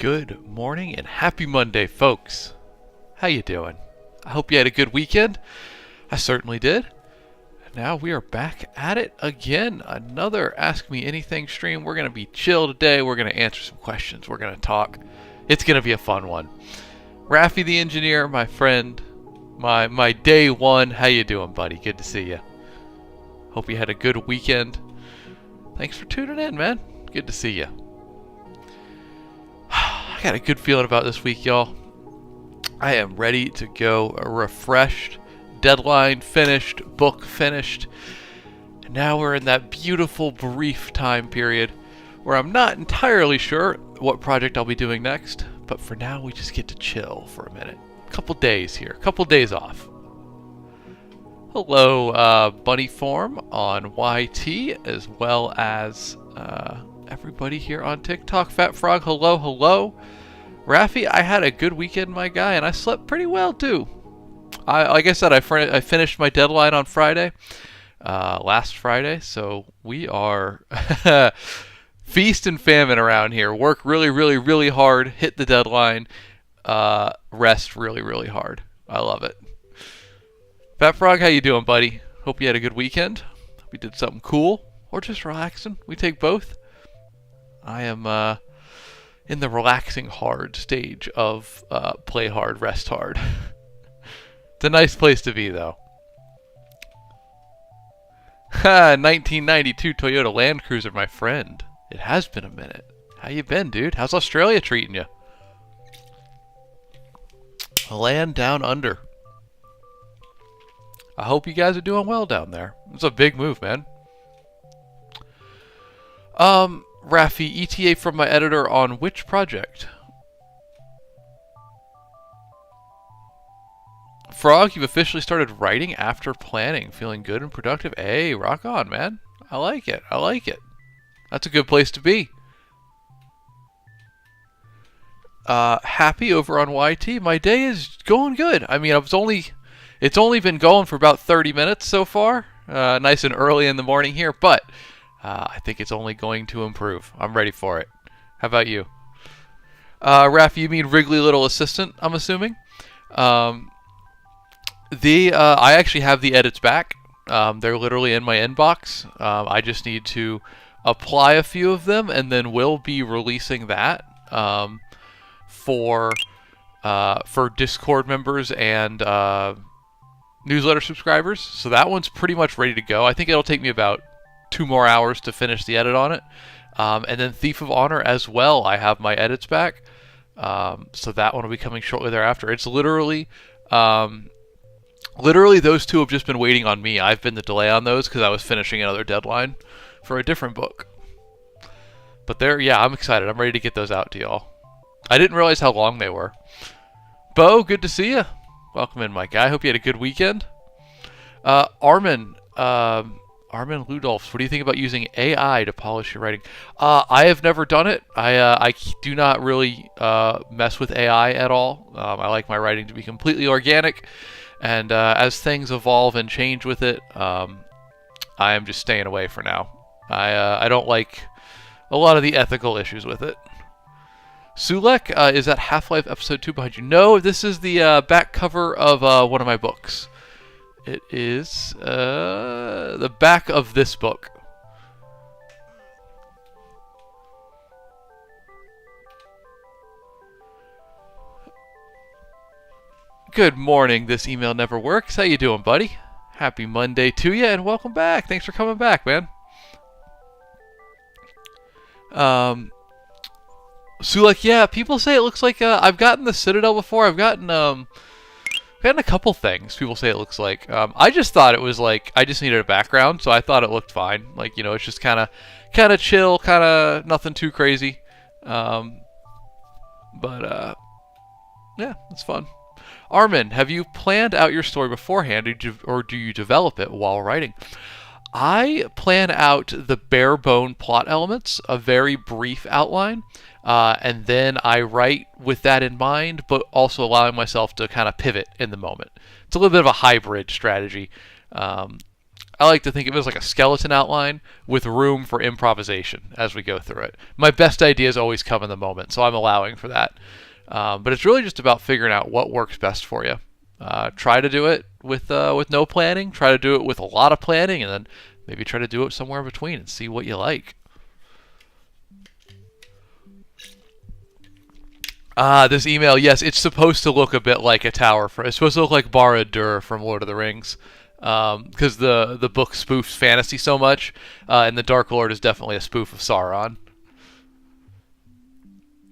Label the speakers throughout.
Speaker 1: Good morning and happy Monday, folks. How you doing? I hope you had a good weekend. I certainly did. Now we are back at it again. Another Ask Me Anything stream. We're going to be chill today. We're going to answer some questions. We're going to talk. It's going to be a fun one. Raffi the engineer, my friend, my day one. How you doing, buddy? Good to see you. Hope you had a good weekend. Thanks for tuning in, man. Good to see you. I got a good feeling about this week, y'all. I am ready to go, refreshed, deadline finished, book finished. And now we're in that beautiful brief time period where I'm not entirely sure what project I'll be doing next, but for now we just get to chill for a minute. A couple days here, a couple days off. Hello, Bunny Form on YT, as well as everybody here on TikTok. Fat Frog, hello, hello. Raffi, I had a good weekend, my guy, and I slept pretty well, too. Like I said, I finished my deadline on Friday, last Friday, so we are feast and famine around here. Work really, really, really hard, hit the deadline, rest really, really hard. I love it. Fat Frog, how you doing, buddy? Hope you had a good weekend. We did something cool, or just relaxing. We take both. I am in the relaxing hard stage of play hard, rest hard. It's a nice place to be, though. 1992 Toyota Land Cruiser, my friend. It has been a minute. How you been, dude? How's Australia treating you? A land down under. I hope you guys are doing well down there. It's a big move, man. Raffi, ETA from my editor on which project? Frog, you've officially started writing after planning. Feeling good and productive. Hey, rock on, man. I like it. I like it. That's a good place to be. Happy over on YT. My day is going good. I mean, it's only been going for about 30 minutes so far. Nice and early in the morning here, but I think it's only going to improve. I'm ready for it. How about you? Raffi, you mean Wrigley Little Assistant, I'm assuming? I actually have the edits back. They're literally in my inbox. I just need to apply a few of them, and then we'll be releasing that for Discord members and newsletter subscribers. So that one's pretty much ready to go. I think it'll take me about 2 more hours to finish the edit on it. And then Thief of Honor as well, I have my edits back. So that one will be coming shortly thereafter. It's literally those two have just been waiting on me. I've been the delay on those because I was finishing another deadline for a different book. But I'm excited. I'm ready to get those out to y'all. I didn't realize how long they were. Bo, good to see you. Welcome in, my guy. Hope you had a good weekend. Armin Ludolfs, what do you think about using AI to polish your writing? I have never done it. I do not really mess with AI at all. I like my writing to be completely organic, and as things evolve and change with it, I am just staying away for now. I don't like a lot of the ethical issues with it. Sulek, is that Half-Life Episode 2 behind you? No, this is the back cover of one of my books. It is the back of this book. Good morning. This email never works. How you doing, buddy? Happy Monday to you, and welcome back. Thanks for coming back, man. Sulek, yeah, people say it looks like I've gotten the Citadel before. I've gotten a couple things people say it looks like. I just thought it was like I just needed a background, so I thought it looked fine. Like, it's just kind of chill, kind of nothing too crazy. But yeah, it's fun. Armin, have you planned out your story beforehand, or do you develop it while writing? I plan out the bare bone plot elements, a very brief outline, and then I write with that in mind, but also allowing myself to kind of pivot in the moment. It's a little bit of a hybrid strategy. I like to think of it as like a skeleton outline with room for improvisation as we go through it. My best ideas always come in the moment, so I'm allowing for that. But it's really just about figuring out what works best for you. Try to do it with no planning. Try to do it with a lot of planning, and then maybe try to do it somewhere in between and see what you like. This email, yes, it's supposed to look a bit like a tower. It's supposed to look like Barad-dûr from Lord of the Rings, because the book spoofs fantasy so much, and the Dark Lord is definitely a spoof of Sauron.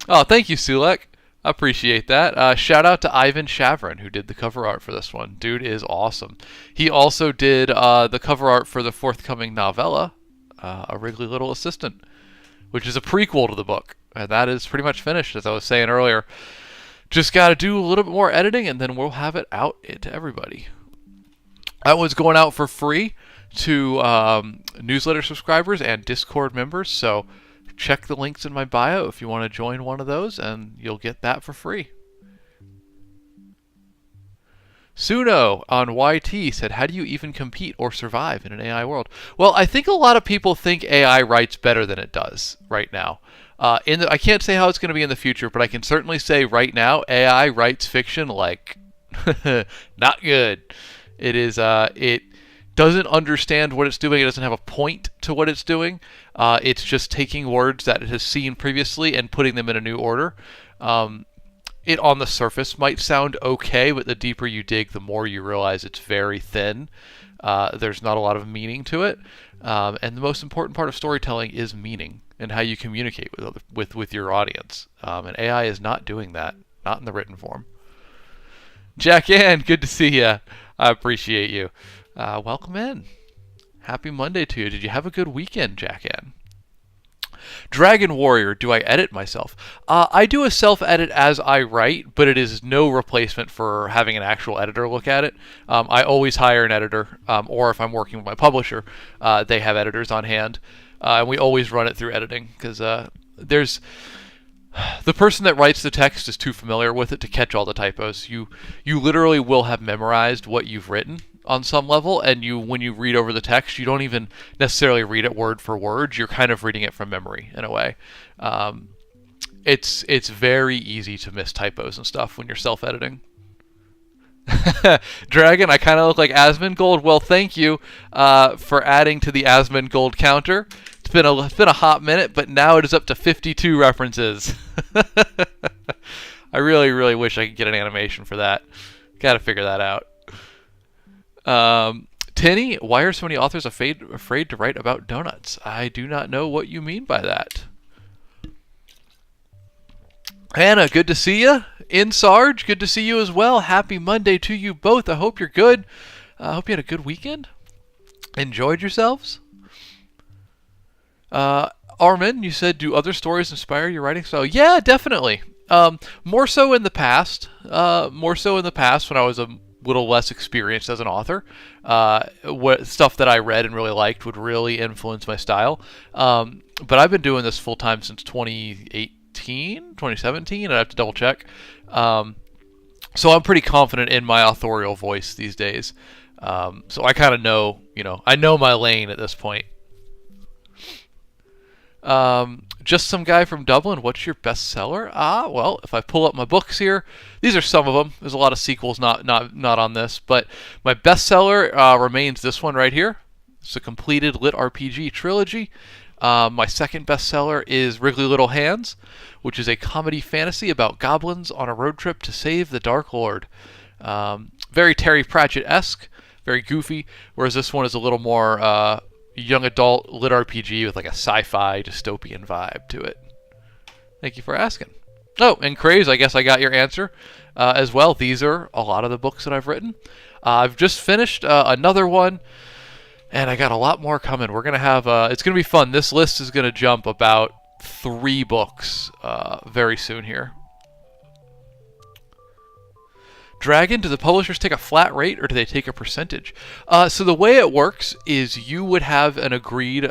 Speaker 1: Oh, thank you, Sulek. I appreciate that. Shout out to Ivan Shavrin, who did the cover art for this one. Dude is awesome. He also did the cover art for the forthcoming novella, A Wriggly Little Assistant, which is a prequel to the book. And that is pretty much finished, as I was saying earlier. Just got to do a little bit more editing, and then we'll have it out to everybody. That one's going out for free to newsletter subscribers and Discord members, so check the links in my bio if you want to join one of those, and you'll get that for free. Suno on YT said, how do you even compete or survive in an AI world? Well, I think a lot of people think AI writes better than it does right now. I can't say how it's going to be in the future, but I can certainly say right now, AI writes fiction like not good. It doesn't understand what it's doing. It doesn't have a point to what it's doing. It's just taking words that it has seen previously and putting them in a new order. It on the surface might sound okay, but the deeper you dig, the more you realize it's very thin. There's not a lot of meaning to it. And the most important part of storytelling is meaning and how you communicate with your audience. And AI is not doing that, not in the written form. Jack Ann, good to see you. I appreciate you. Welcome in. Happy Monday to you. Did you have a good weekend, Jack Ann? Dragon Warrior, do I edit myself? I do a self-edit as I write, but it is no replacement for having an actual editor look at it. I always hire an editor, or if I'm working with my publisher, they have editors on hand, and we always run it through editing, because the person that writes the text is too familiar with it to catch all the typos. You literally will have memorized what you've written on some level, and when you read over the text, you don't even necessarily read it word for word. You're kind of reading it from memory in a way. It's very easy to miss typos and stuff when you're self-editing. Dragon, I kind of look like Asmongold. Well, thank you for adding to the Asmongold counter. It's been a hot minute, but now it is up to 52 references. I really, really wish I could get an animation for that. Got to figure that out. Tinny, why are so many authors afraid to write about donuts? I do not know what you mean by that. Hannah, good to see you. Sarge, good to see you as well. Happy Monday to you both. I hope you're good. I hope you had a good weekend. Enjoyed yourselves. Armin, you said, do other stories inspire your writing style? Yeah, definitely. More so in the past. More so in the past when I was a little less experienced as an author. What stuff that I read and really liked would really influence my style. But I've been doing this full time since 2017. I have to double check. So I'm pretty confident in my authorial voice these days. So I kind of know, I know my lane at this point. Just some guy from Dublin. What's your bestseller? Well, if I pull up my books here, these are some of them. There's a lot of sequels not on this, but my bestseller remains this one right here. It's a completed lit RPG trilogy. My second bestseller is Wriggly Little Hands, which is a comedy fantasy about goblins on a road trip to save the Dark Lord. Very Terry Pratchett-esque, very goofy, whereas this one is a little more young adult lit RPG with like a sci-fi dystopian vibe to it. Thank you for asking. Oh, and Craze, I guess I got your answer as well. These are a lot of the books that I've written. I've just finished another one, and I got a lot more coming. We're going to have, it's going to be fun. This list is going to jump about 3 books very soon here. Dragon, do the publishers take a flat rate or do they take a percentage? So the way it works is you would have an agreed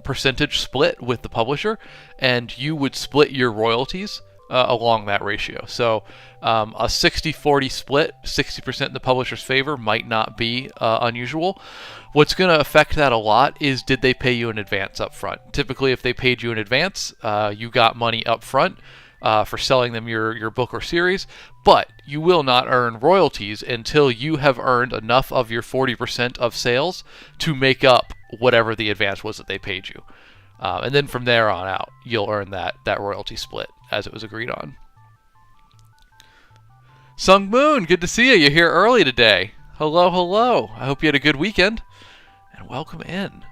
Speaker 1: percentage split with the publisher, and you would split your royalties along that ratio. So a 60-40 split, 60% in the publisher's favor, might not be unusual. What's going to affect that a lot is, did they pay you in advance up front? Typically, if they paid you in advance, you got money up front for selling them your book or series, but you will not earn royalties until you have earned enough of your 40% of sales to make up whatever the advance was that they paid you. And then from there on out, you'll earn that royalty split as it was agreed on. Sung Moon, good to see you. You're here early today. Hello, hello. I hope you had a good weekend, and welcome in.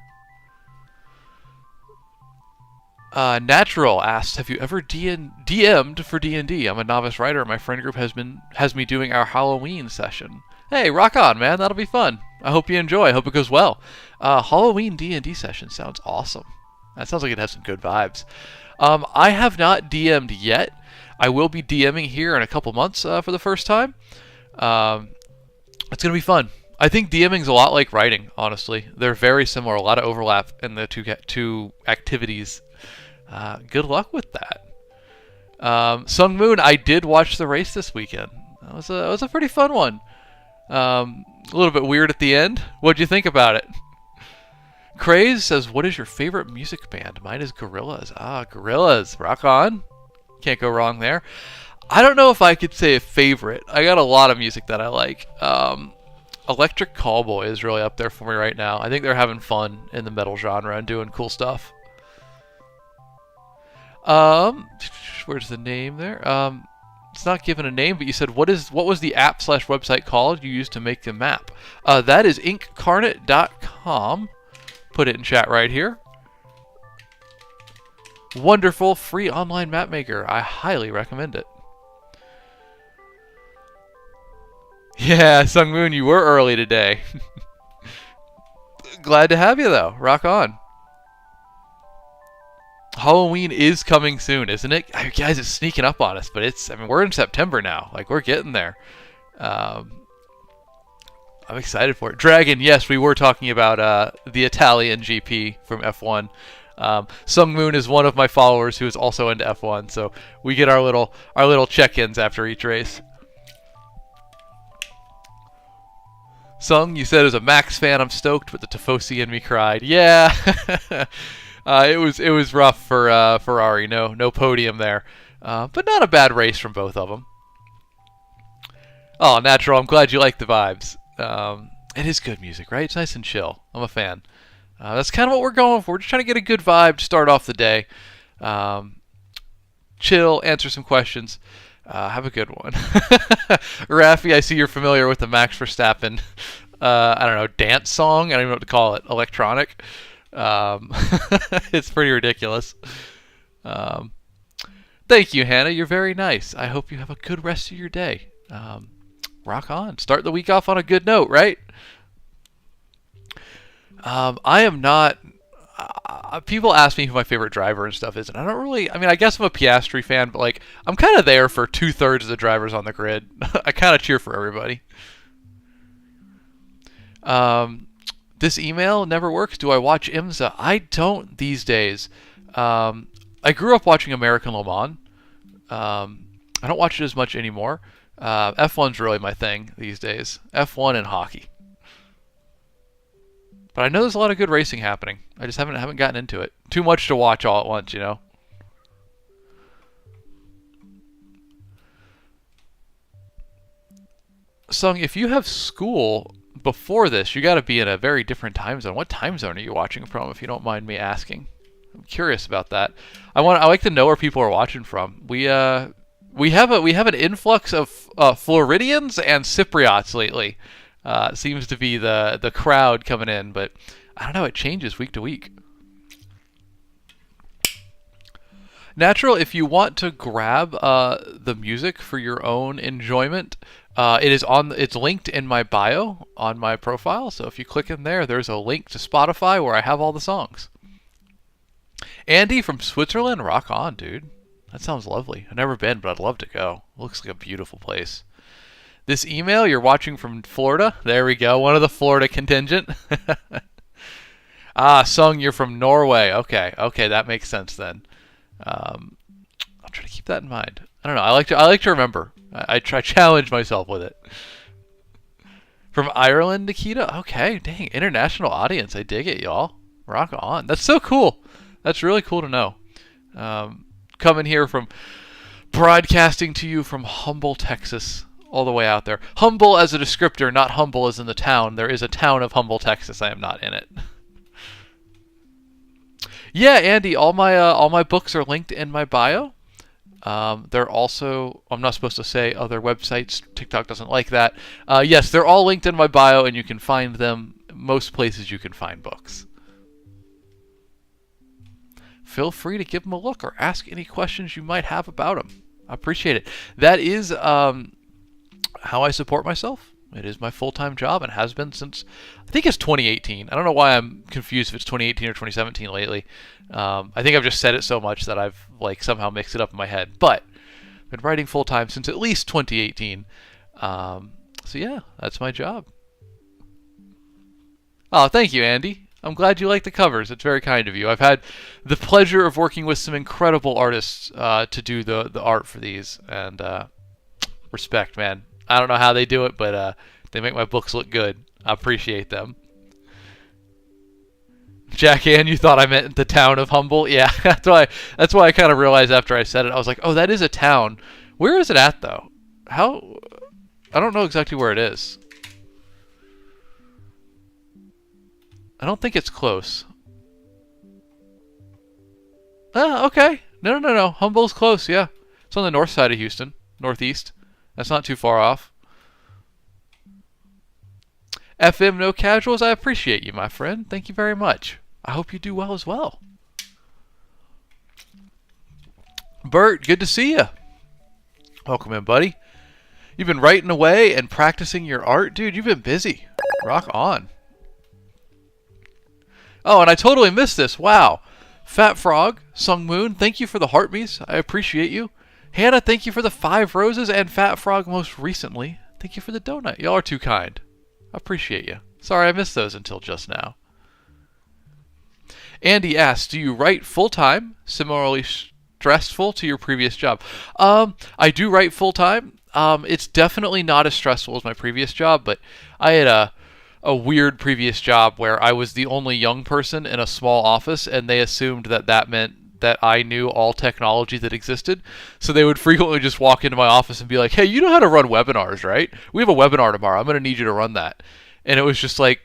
Speaker 1: Natural asks, have you ever DM'd for D&D? I'm a novice writer. My friend group has me doing our Halloween session. Hey, rock on, man. That'll be fun. I hope you enjoy. I hope it goes well. Halloween D&D session sounds awesome. That sounds like it has some good vibes. I have not DM'd yet. I will be DMing here in a couple months for the first time. It's going to be fun. I think DMing is a lot like writing, honestly. They're very similar, a lot of overlap in the two activities. Good luck with that. Sung Moon, I did watch the race this weekend. It was a pretty fun one. A little bit weird at the end. What'd you think about it? Craze says, what is your favorite music band? Mine is Gorillaz. Gorillaz. Rock on. Can't go wrong there. I don't know if I could say a favorite. I got a lot of music that I like. Electric Callboy is really up there for me right now. I think they're having fun in the metal genre and doing cool stuff. Where's the name there? It's not given a name, but you said, what was the app/website called you used to make the map? That is inkcarnate.com. Put it in chat right here. Wonderful free online map maker. I highly recommend it. Yeah, Sung Moon, you were early today. Glad to have you though. Rock on. Halloween is coming soon, isn't it? Guys, it's sneaking up on us, but we're in September now. Like, we're getting there. I'm excited for it. Dragon, yes, we were talking about the Italian GP from F1. Sung Moon is one of my followers who is also into F1, so we get our little check-ins after each race. Sung, you said as a Max fan, I'm stoked, but the Tifosi in me cried. Yeah, it was rough for Ferrari. No podium there, but not a bad race from both of them. Oh, Natural, I'm glad you like the vibes. It is good music, right? It's nice and chill. I'm a fan. That's kind of what we're going for. We're just trying to get a good vibe to start off the day. Chill, answer some questions. Have a good one. Raffi, I see you're familiar with the Max Verstappen, I don't know, dance song? I don't even know what to call it. Electronic. It's pretty ridiculous. Thank you, Hannah. You're very nice. I hope you have a good rest of your day. Rock on. Start the week off on a good note, right? I am not... people ask me who my favorite driver and stuff is, and I don't really... I guess I'm a Piastri fan, but like, I'm kind of there for 2/3 of the drivers on the grid. I kind of cheer for everybody. This email never works. Do I watch IMSA? I don't these days. I grew up watching American Le Mans. I don't watch it as much anymore. F1's really my thing these days. F1 and hockey. But I know there's a lot of good racing happening. I just haven't gotten into it. Too much to watch all at once, you know. Sung, if you have school before this, you got to be in a very different time zone. What time zone are you watching from, if you don't mind me asking? I'm curious about that. I like to know where people are watching from. We have an influx of Floridians and Cypriots lately. Seems to be the crowd coming in, but I don't know, it changes week to week. Natural, if you want to grab the music for your own enjoyment, it's linked in my bio on my profile. So if you click in there, there's a link to Spotify where I have all the songs. Andy from Switzerland, rock on, dude. That sounds lovely. I've never been, but I'd love to go. Looks like a beautiful place. This email, you're watching from Florida. There we go. One of the Florida contingent. Sung, you're from Norway. Okay, that makes sense then. try to keep that in mind. I don't know. I like to remember. I try challenge myself with it. From Ireland, Nikita. Okay, dang, international audience. I dig it, y'all. Rock on. That's so cool. That's really cool to know. Coming here from broadcasting to you from Humble, Texas, all the way out there. Humble as a descriptor, not humble as in the town. There is a town of Humble, Texas. I am not in it. Yeah, Andy, all my books are linked in my bio. They're also, I'm not supposed to say other websites. TikTok doesn't like that. Yes, they're all linked in my bio, and you can find them most places you can find books. Feel free to give them a look or ask any questions you might have about them. I appreciate it. That is how I support myself. It is my full-time job and has been since, I think it's 2018. I don't know why I'm confused if it's 2018 or 2017 lately. I think I've just said it so much that I've somehow mixed it up in my head. But I've been writing full-time since at least 2018. So yeah, that's my job. Oh, thank you, Andy. I'm glad you like the covers. It's very kind of you. I've had the pleasure of working with some incredible artists to do the art for these. And respect, man. I don't know how they do it, but they make my books look good. I appreciate them. Jack Ann, you thought I meant the town of Humble? Yeah, that's why I kind of realized after I said it. I was like, oh, that is a town. Where is it at, though? How? I don't know exactly where it is. I don't think it's close. Ah, okay. No. Humble's close, yeah. It's on the north side of Houston. Northeast. That's not too far off. FM No Casuals, I appreciate you, my friend. Thank you very much. I hope you do well as well. Bert, good to see you. Welcome in, buddy. You've been writing away and practicing your art? Dude, you've been busy. Rock on. Oh, and I totally missed this. Wow. Fat Frog, Sung Moon, thank you for the heartbeats. I appreciate you. Hannah, thank you for the 5 roses, and Fat Frog most recently. Thank you for the donut. Y'all are too kind. I appreciate you. Sorry I missed those until just now. Andy asks, do you write full-time, similarly stressful to your previous job? I do write full-time. It's definitely not as stressful as my previous job, but I had a weird previous job where I was the only young person in a small office, and they assumed that meant that I knew all technology that existed. So they would frequently just walk into my office and be like, hey, you know how to run webinars, right? We have a webinar tomorrow. I'm going to need you to run that. And it was just like,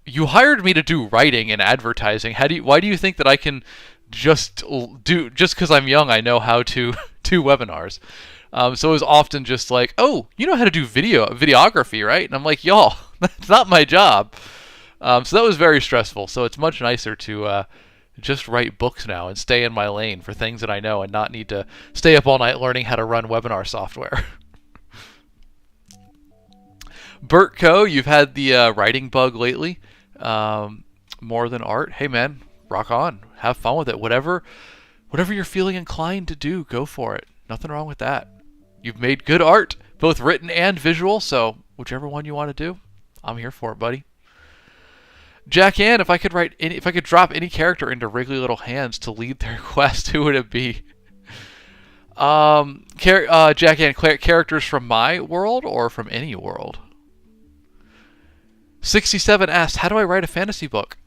Speaker 1: you hired me to do writing and advertising. Why do you think that I can just because I'm young, I know how to do webinars? So it was often just like, oh, you know how to do videography, right? And I'm like, y'all, that's not my job. So that was very stressful. So it's much nicer to just write books now and stay in my lane for things that I know and not need to stay up all night learning how to run webinar software. Bert Co., you've had the writing bug lately. More than art. Hey, man, rock on. Have fun with it. Whatever you're feeling inclined to do, go for it. Nothing wrong with that. You've made good art, both written and visual, so whichever one you want to do, I'm here for it, buddy. Jack Ann, if I could drop any character into Wriggly Little Hands to lead their quest, who would it be? Jack Ann, characters from my world or from any world? 67 asked, how do I write a fantasy book?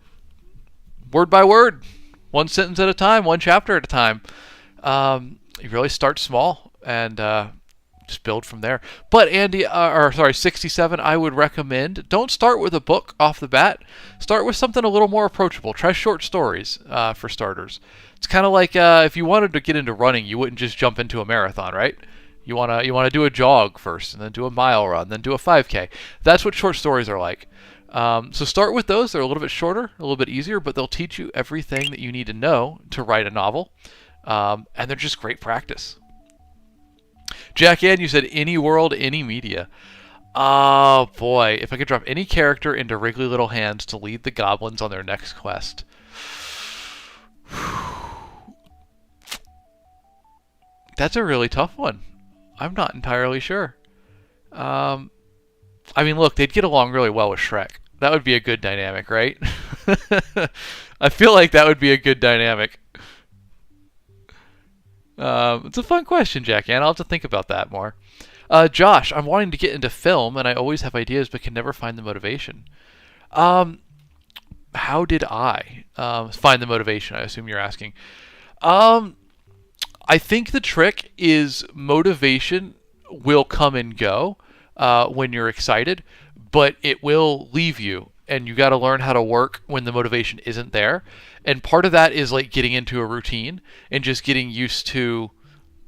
Speaker 1: Word by word. One sentence at a time, one chapter at a time. You really start small and just build from there. But 67, I would recommend, don't start with a book off the bat. Start with something a little more approachable. Try short stories for starters. It's kind of like if you wanted to get into running, you wouldn't just jump into a marathon, right? You wanna do a jog first, and then do a mile run, then do a 5K. That's what short stories are like. So start with those. They're a little bit shorter, a little bit easier, but they'll teach you everything that you need to know to write a novel. And they're just great practice. Jack Ann, you said any world, any media. Oh boy, if I could drop any character into Wriggly Little Hands to lead the goblins on their next quest. That's a really tough one. I'm not entirely sure. I mean, look, they'd get along really well with Shrek. That would be a good dynamic, right? I feel like that would be a good dynamic. It's a fun question, Jackie, and I'll have to think about that more. Josh, I'm wanting to get into film, and I always have ideas but can never find the motivation. Um, how did I find the motivation? I assume you're asking. Um, I think the trick is motivation will come and go when you're excited, but it will leave you. And you got to learn how to work when the motivation isn't there. And part of that is like getting into a routine and just getting used to,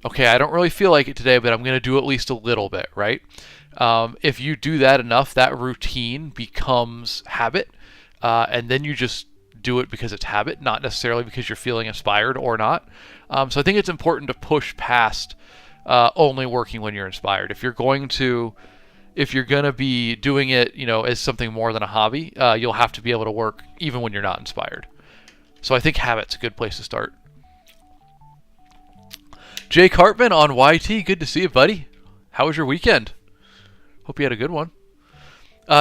Speaker 1: okay, I don't really feel like it today, but I'm going to do at least a little bit, right? If you do that enough, that routine becomes habit. And then you just do it because it's habit, not necessarily because you're feeling inspired or not. So I think it's important to push past only working when you're inspired. If you're gonna be doing it, as something more than a hobby, you'll have to be able to work even when you're not inspired. So I think habit's a good place to start. Jay Cartman on YT, good to see you, buddy. How was your weekend? Hope you had a good one.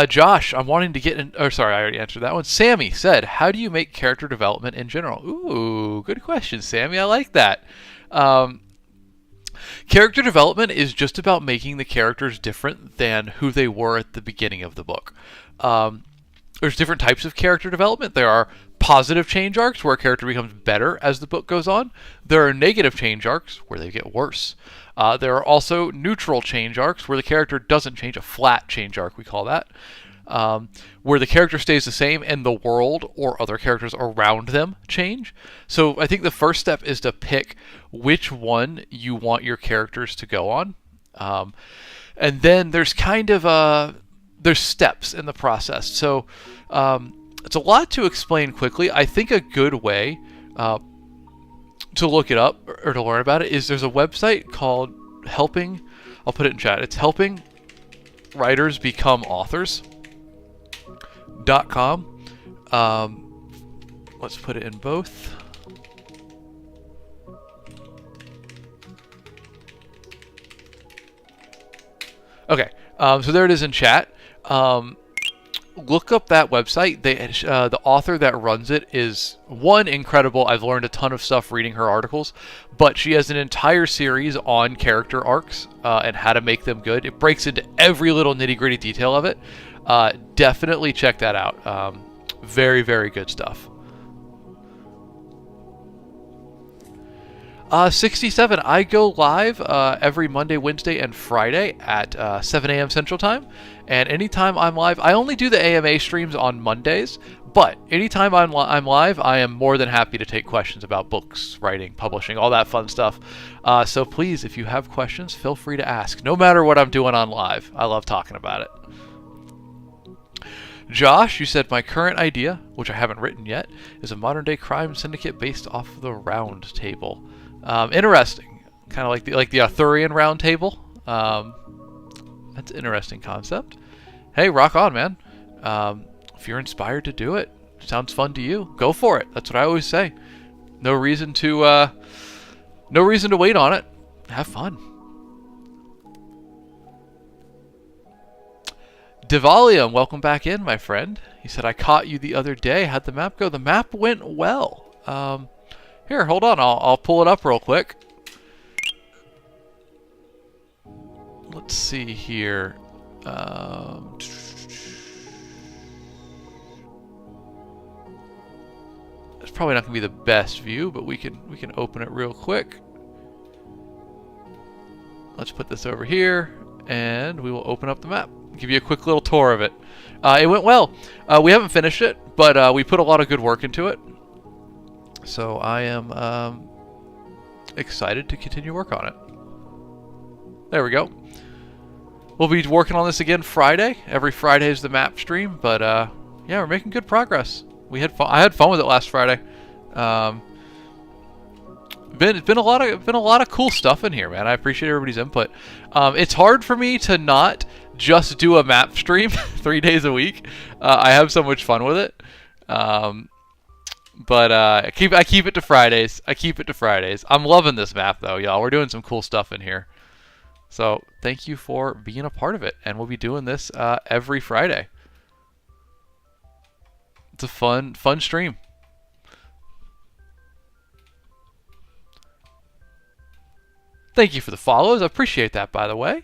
Speaker 1: Josh, I'm wanting to get in. Or sorry, I already answered that one. Sammy said, "How do you make character development in general?" Ooh, good question, Sammy. I like that. Character development is just about making the characters different than who they were at the beginning of the book. There's different types of character development. There are positive change arcs where a character becomes better as the book goes on. There are negative change arcs where they get worse. There are also neutral change arcs where the character doesn't change, a flat change arc we call that, where the character stays the same and the world or other characters around them change. So I think the first step is to pick which one you want your characters to go on. And then there's there's steps in the process. So it's a lot to explain quickly. I think a good way to look it up or to learn about it is there's a website called Helping. I'll put it in chat. It's Helping Writers Become Authors.com. Let's put it in both. Okay, so there it is in chat. Look up that website. The author that runs it is incredible. I've learned a ton of stuff reading her articles, but she has an entire series on character arcs and how to make them good. It breaks into every little nitty-gritty detail of it. Definitely check that out. Very, very good stuff. 67, I go live every Monday, Wednesday, and Friday at 7 a.m. Central Time. And anytime I'm live, I only do the AMA streams on Mondays, but anytime I'm live, I am more than happy to take questions about books, writing, publishing, all that fun stuff. So please, if you have questions, feel free to ask, no matter what I'm doing on live. I love talking about it. Josh, you said my current idea, which I haven't written yet, is a modern-day crime syndicate based off of the Round Table. Interesting, kind of like the Arthurian Round Table. That's an interesting concept. Hey, rock on, man. If you're inspired to do it, sounds fun to you, go for it. That's what I always say. No reason to wait on it. Have fun. Devalium, welcome back in, my friend. He said, I caught you the other day. How'd the map go? The map went well. Here, hold on. I'll pull it up real quick. Let's see here. It's probably not going to be the best view, but we can open it real quick. Let's put this over here, and we will open up the map. Give you a quick little tour of it. It went well. We haven't finished it, but we put a lot of good work into it. So I am excited to continue work on it. There we go. We'll be working on this again Friday. Every Friday is the map stream, but yeah, we're making good progress. We had fun. I had fun with it last Friday. It's been a lot of cool stuff in here, man. I appreciate everybody's input. It's hard for me to not just do a map stream 3 days a week. I have so much fun with it. But I keep it to Fridays. I'm loving this map though, y'all. We're doing some cool stuff in here. So thank you for being a part of it, and we'll be doing this every Friday. It's a fun stream. Thank you for the follows. I appreciate that, by the way.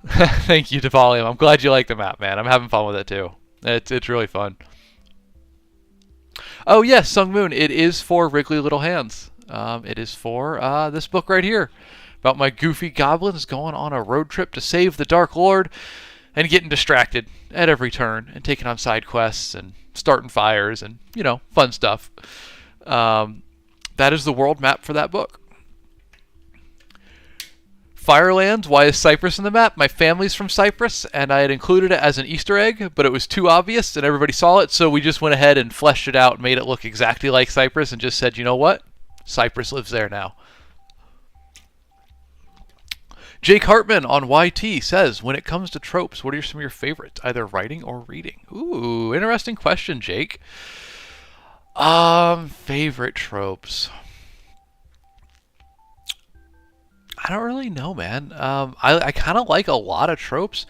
Speaker 1: Thank you to Volume. I'm glad you like the map, man. I'm having fun with it too. It's really fun. Oh yes, Sung Moon. It is for Wriggly Little Hands. It is for this book right here about my goofy goblins going on a road trip to save the Dark Lord and getting distracted at every turn and taking on side quests and starting fires and, fun stuff. That is the world map for that book. Firelands, why is Cyprus in the map? My family's from Cyprus, and I had included it as an Easter egg, but it was too obvious, and everybody saw it, so we just went ahead and fleshed it out, made it look exactly like Cyprus, and just said, you know what? Cyprus lives there now. Jake Hartman on YT says, when it comes to tropes, what are some of your favorites, either writing or reading? Ooh, interesting question, Jake. Favorite tropes. I don't really know, man. I kind of like a lot of tropes.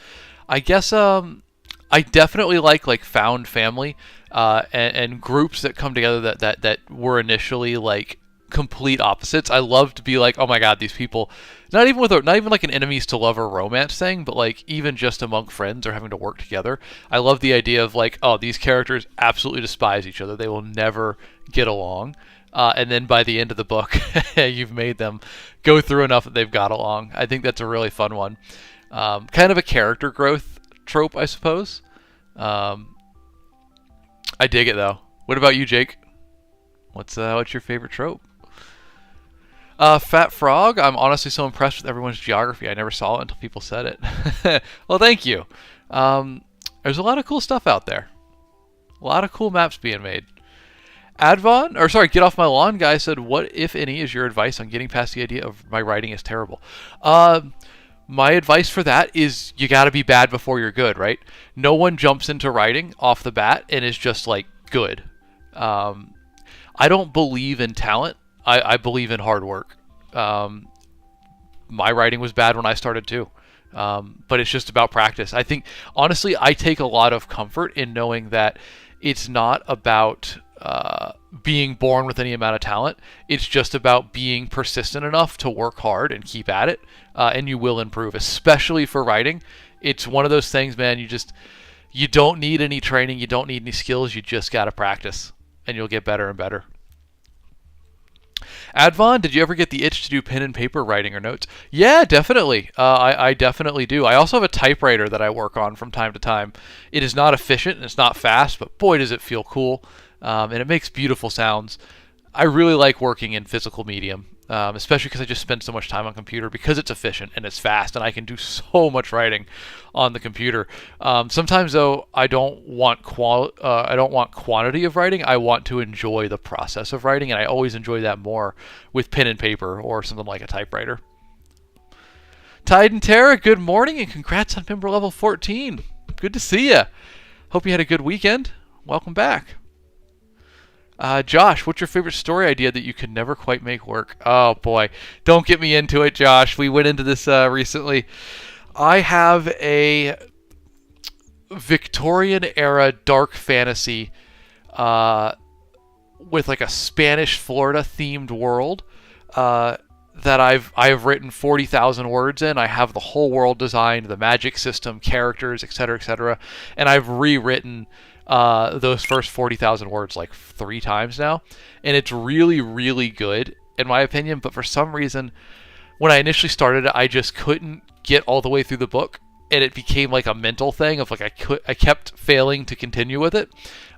Speaker 1: I guess I definitely like found family and groups that come together that were initially like complete opposites. I love to be like, oh my god, these people, not even like an enemies to lover romance thing, but like even just among friends or having to work together. I love the idea of like, oh, these characters absolutely despise each other. They will never get along. And then by the end of the book, you've made them go through enough that they've got along. I think that's a really fun one. Kind of a character growth trope, I suppose. I dig it, though. What about you, Jake? What's your favorite trope? Fat Frog, I'm honestly so impressed with everyone's geography. I never saw it until people said it. Well, thank you. There's a lot of cool stuff out there. A lot of cool maps being made. Get Off My Lawn guy said, what, if any, is your advice on getting past the idea of my writing is terrible? My advice for that is you got to be bad before you're good, right? No one jumps into writing off the bat and is just like good. I don't believe in talent. I believe in hard work. My writing was bad when I started too. But it's just about practice. I think, honestly, I take a lot of comfort in knowing that it's not about being born with any amount of talent. It's just about being persistent enough to work hard and keep at it, and you will improve, especially for writing. It's one of those things, man, you don't need any training, you don't need any skills, you just got to practice, and you'll get better and better. Advon, did you ever get the itch to do pen and paper writing or notes? Yeah, definitely. I definitely do. I also have a typewriter that I work on from time to time. It is not efficient and it's not fast, but boy, does it feel cool. And it makes beautiful sounds. I really like working in physical medium, especially because I just spend so much time on computer because it's efficient and it's fast, and I can do so much writing on the computer. Sometimes though, I don't want quantity of writing. I want to enjoy the process of writing, and I always enjoy that more with pen and paper or something like a typewriter. Tide and Terra, good morning and congrats on member level 14. Good to see you. Hope you had a good weekend. Welcome back. Josh, what's your favorite story idea that you could never quite make work? Oh boy, don't get me into it, Josh. We went into this recently. I have a Victorian era dark fantasy with like a Spanish Florida themed world that I've written 40,000 words in. I have the whole world designed, the magic system, characters, etc., and I've rewritten those first 40,000 words like 3 times now, and it's really, really good in my opinion. But for some reason, when I initially started it, I just couldn't get all the way through the book, and it became like a mental thing of like I kept failing to continue with it,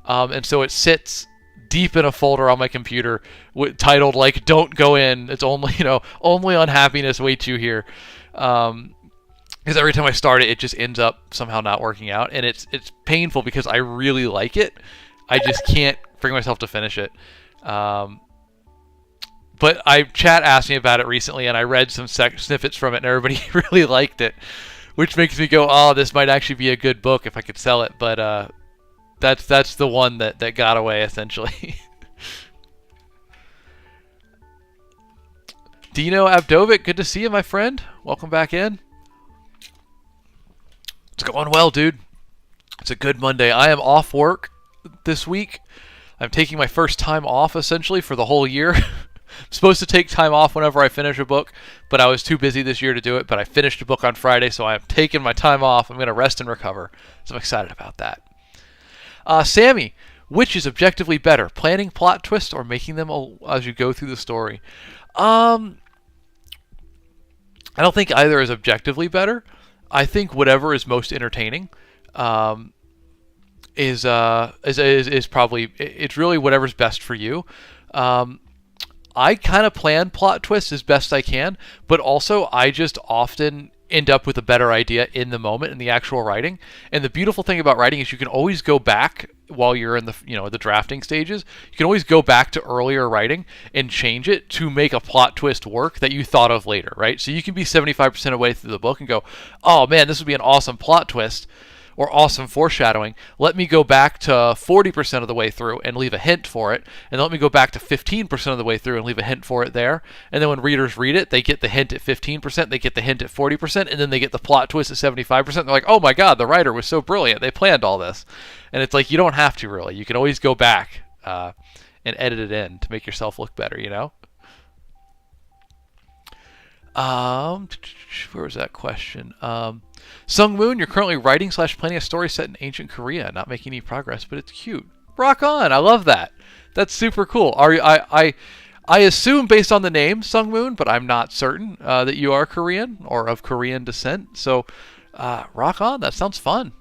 Speaker 1: and so it sits deep in a folder on my computer titled like "Don't go in." It's only only unhappiness waits you here. Because every time I start it, it just ends up somehow not working out, and it's painful because I really like it. I just can't bring myself to finish it. But chat asked me about it recently, and I read some snippets from it, and everybody really liked it, which makes me go, "Oh, this might actually be a good book if I could sell it." But that's the one that got away essentially. Dino Abdovic, good to see you, my friend. Welcome back in. It's going well, dude. It's a good Monday. I am off work this week. I'm taking my first time off, essentially, for the whole year. supposed to take time off whenever I finish a book, but I was too busy this year to do it. But I finished a book on Friday, so I'm taking my time off. I'm going to rest and recover. So I'm excited about that. Sammy, which is objectively better, planning plot twists or making them as you go through the story? I don't think either is objectively better. I think whatever is most entertaining is probably, it's really whatever's best for you. I kind of plan plot twists as best I can, but also I just often end up with a better idea in the moment in the actual writing. And the beautiful thing about writing is you can always go back while you're in the drafting stages. You can always go back to earlier writing and change it to make a plot twist work that you thought of later, right? So you can be 75% of the way through the book and go, oh man, this would be an awesome plot twist or awesome foreshadowing. Let me go back to 40% of the way through and leave a hint for it. And let me go back to 15% of the way through and leave a hint for it there. And then when readers read it, they get the hint at 15%, they get the hint at 40%, and then they get the plot twist at 75%. They're like, oh my God, the writer was so brilliant. They planned all this. And it's like, you don't have to really. You can always go back and edit it in to make yourself look better, you know? Where was that question? Sung Moon, you're currently writing / planning a story set in ancient Korea, not making any progress, but it's cute. Rock on! I love that. That's super cool. I assume based on the name Sung Moon, but I'm not certain that you are Korean or of Korean descent. So, rock on. That sounds fun.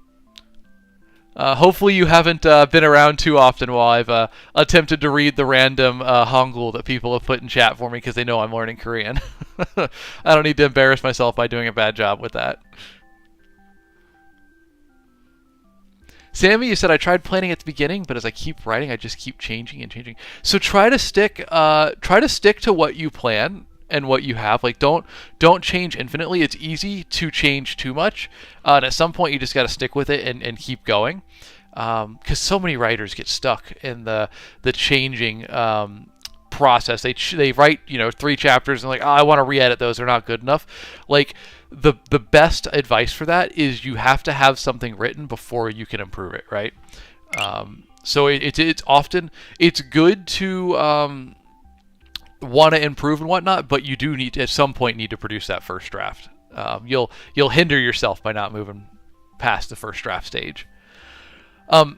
Speaker 1: Hopefully you haven't been around too often while I've attempted to read the random Hangul that people have put in chat for me because they know I'm learning Korean. I don't need to embarrass myself by doing a bad job with that. Sammy, you said I tried planning at the beginning, but as I keep writing, I just keep changing and changing. So try to stick to what you plan and what you have. Like don't change infinitely. It's easy to change too much, and at some point you just got to stick with it and keep going. Because so many writers get stuck in the changing process. They write 3 chapters and like, oh, I want to re-edit those. They're not good enough. Like the best advice for that is you have to have something written before you can improve it, right? So it's often it's good to want to improve and whatnot, but you do need at some point need to produce that first draft. You'll hinder yourself by not moving past the first draft stage.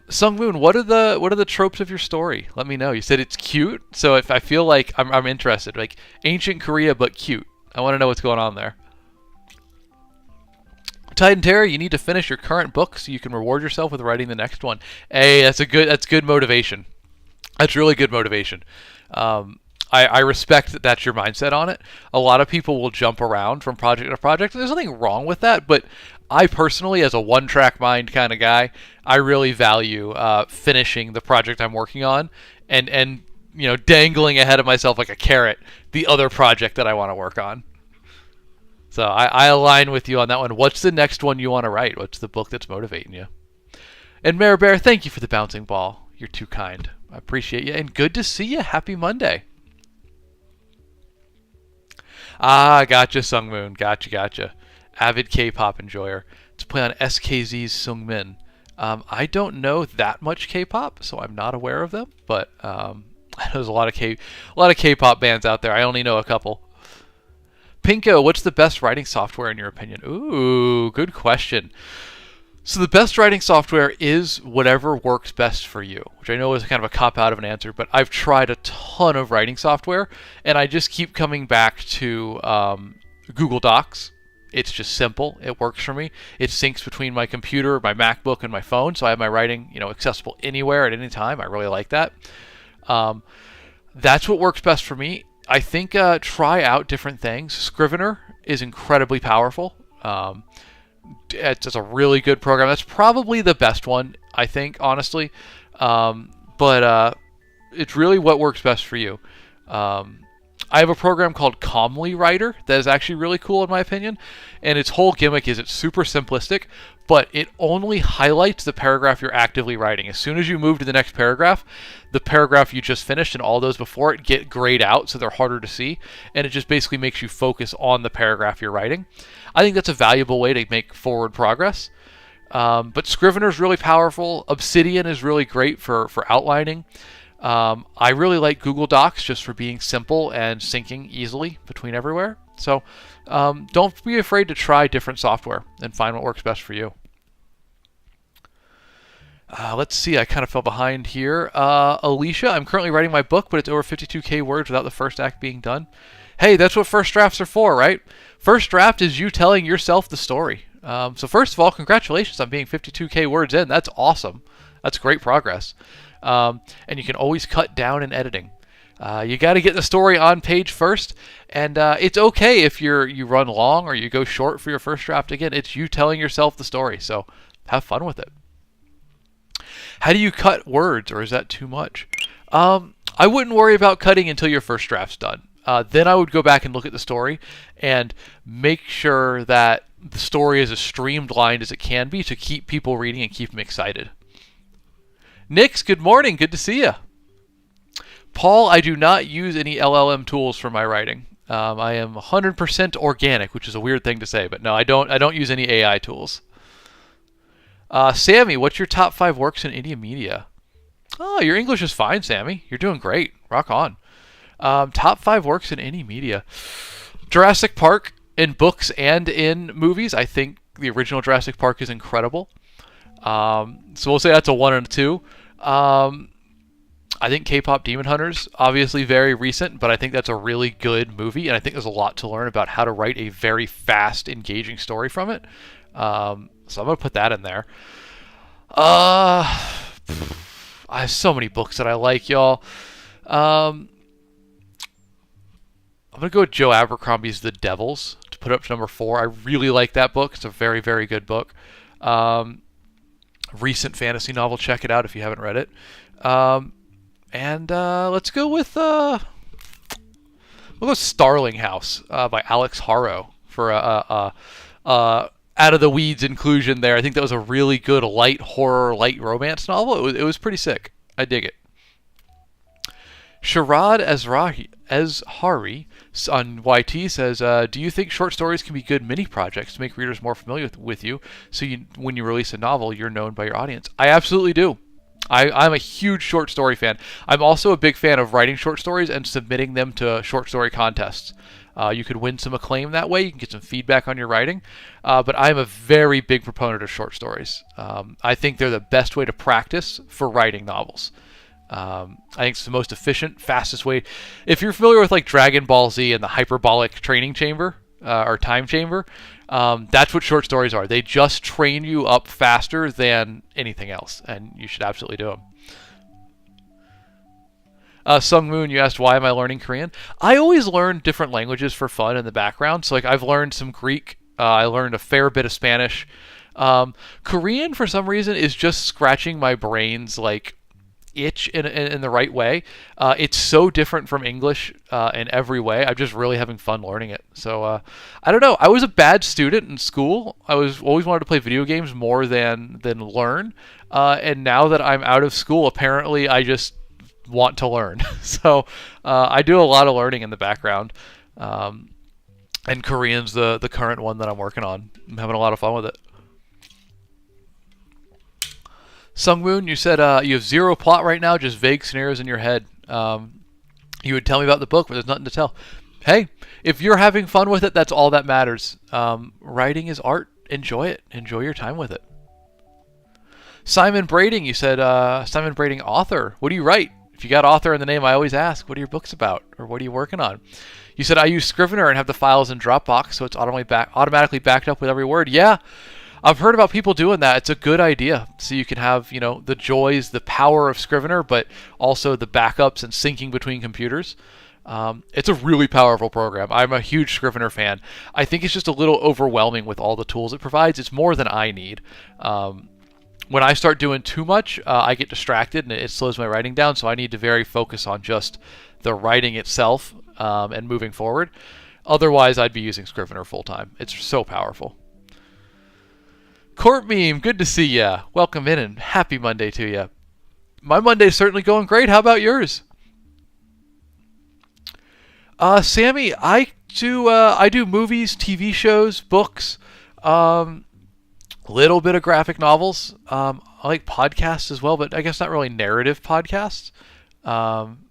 Speaker 1: Sung Moon, what are the tropes of your story? Let me know. You said it's cute, so if I feel like I'm interested, like ancient Korea but cute. I want to know what's going on there. Titan Terry, you need to finish your current book so you can reward yourself with writing the next one. Hey, that's good motivation. That's really good motivation. I respect that that's your mindset on it. A lot of people will jump around from project to project. There's nothing wrong with that, but I personally, as a one-track mind kind of guy, I really value finishing the project I'm working on and dangling ahead of myself like a carrot the other project that I want to work on. So I align with you on that one. What's the next one you want to write? What's the book that's motivating you? And Mare Bear, thank you for the bouncing ball. You're too kind. I appreciate you. And good to see you. Happy Monday. Gotcha, Sung Moon. Gotcha. Avid K-pop enjoyer. To play on SKZ's Sung Min. I don't know that much K-pop, so I'm not aware of them. But there's a lot of K-pop bands out there. I only know a couple. Pinko, what's the best writing software in your opinion? Ooh, good question. So the best writing software is whatever works best for you, which I know is kind of a cop-out of an answer, but I've tried a ton of writing software, and I just keep coming back to Google Docs. It's just simple. It works for me. It syncs between my computer, my MacBook, and my phone, so I have my writing accessible anywhere at any time. I really like that. That's what works best for me. I think try out different things. Scrivener is incredibly powerful. It's a really good program. That's probably the best one, I think, honestly. But it's really what works best for you. I have a program called Calmly Writer that is actually really cool in my opinion. And its whole gimmick is it's super simplistic, but it only highlights the paragraph you're actively writing. As soon as you move to the next paragraph, the paragraph you just finished and all those before it get grayed out so they're harder to see. And it just basically makes you focus on the paragraph you're writing. I think that's a valuable way to make forward progress. But Scrivener is really powerful. Obsidian is really great for outlining. I really like Google Docs just for being simple and syncing easily between everywhere. So don't be afraid to try different software and find what works best for you. Let's see, I kind of fell behind here. Alicia, I'm currently writing my book, but it's over 52K words without the first act being done. Hey, that's what first drafts are for, right? First draft is you telling yourself the story. So first of all, congratulations on being 52K words in. That's awesome. That's great progress. And you can always cut down in editing. You got to get the story on page first, and it's okay if you run long or you go short for your first draft. Again, it's you telling yourself the story, so have fun with it. How do you cut words, or is that too much? I wouldn't worry about cutting until your first draft's done. Then I would go back and look at the story and make sure that the story is as streamlined as it can be to keep people reading and keep them excited. Nix, good morning. Good to see you. Paul, I do not use any LLM tools for my writing. I am 100% organic, which is a weird thing to say, but no, I don't use any AI tools. Sammy, what's your top 5 works in India media? Oh, your English is fine, Sammy. You're doing great. Rock on. Top 5 works in any media. Jurassic Park in books and in movies. I think the original Jurassic Park is incredible. So we'll say that's a 1 and a 2. I think K-pop Demon Hunters, obviously very recent, but I think that's a really good movie, and I think there's a lot to learn about how to write a very fast, engaging story from it. So I'm going to put that in there. I have so many books that I like, y'all. I'm going to go with Joe Abercrombie's The Devils to put up to number 4. I really like that book. It's a very, very good book. Recent fantasy novel. Check it out if you haven't read it. And let's go with we'll go Starling House by Alex Harrow for out of the weeds inclusion there. I think that was a really good light horror, light romance novel. It was pretty sick. I dig it. Sharad Azhari on YT says, do you think short stories can be good mini projects to make readers more familiar with you so when you release a novel, you're known by your audience? I absolutely do. I'm a huge short story fan. I'm also a big fan of writing short stories and submitting them to short story contests. You could win some acclaim that way. You can get some feedback on your writing. But I'm a very big proponent of short stories. I think they're the best way to practice for writing novels. I think it's the most efficient, fastest way. If you're familiar with like Dragon Ball Z and the hyperbolic training chamber or time chamber, that's what short stories are. They just train you up faster than anything else, and you should absolutely do them. Sung Moon, you asked, why am I learning Korean? I always learn different languages for fun in the background. So like I've learned some Greek. I learned a fair bit of Spanish. Korean, for some reason, is just scratching my brain's like itch in the right way. It's so different from English in every way. I'm just really having fun learning it. So I don't know. I was a bad student in school. I was always wanted to play video games more than learn. And now that I'm out of school, apparently I just want to learn. So I do a lot of learning in the background. And Korean's the current one that I'm working on. I'm having a lot of fun with it. Sungmoon, you said you have zero plot right now, just vague scenarios in your head. You would tell me about the book, but there's nothing to tell. Hey, if you're having fun with it, that's all that matters. Writing is art. Enjoy it. Enjoy your time with it. Simon Brading, you said, Simon Brading, author. What do you write? If you got author in the name, I always ask, what are your books about? Or what are you working on? You said, I use Scrivener and have the files in Dropbox, so it's automatically backed up with every word. Yeah. I've heard about people doing that. It's a good idea. So you can have, the joys, the power of Scrivener, but also the backups and syncing between computers. It's a really powerful program. I'm a huge Scrivener fan. I think it's just a little overwhelming with all the tools it provides. It's more than I need. When I start doing too much, I get distracted and it slows my writing down. So I need to very focus on just the writing itself and moving forward. Otherwise, I'd be using Scrivener full time. It's so powerful. Court Meme, good to see ya. Welcome in and happy Monday to ya. My Monday's certainly going great. How about yours? Sammy, I do movies, TV shows, books, little bit of graphic novels. I like podcasts as well, but I guess not really narrative podcasts. Um,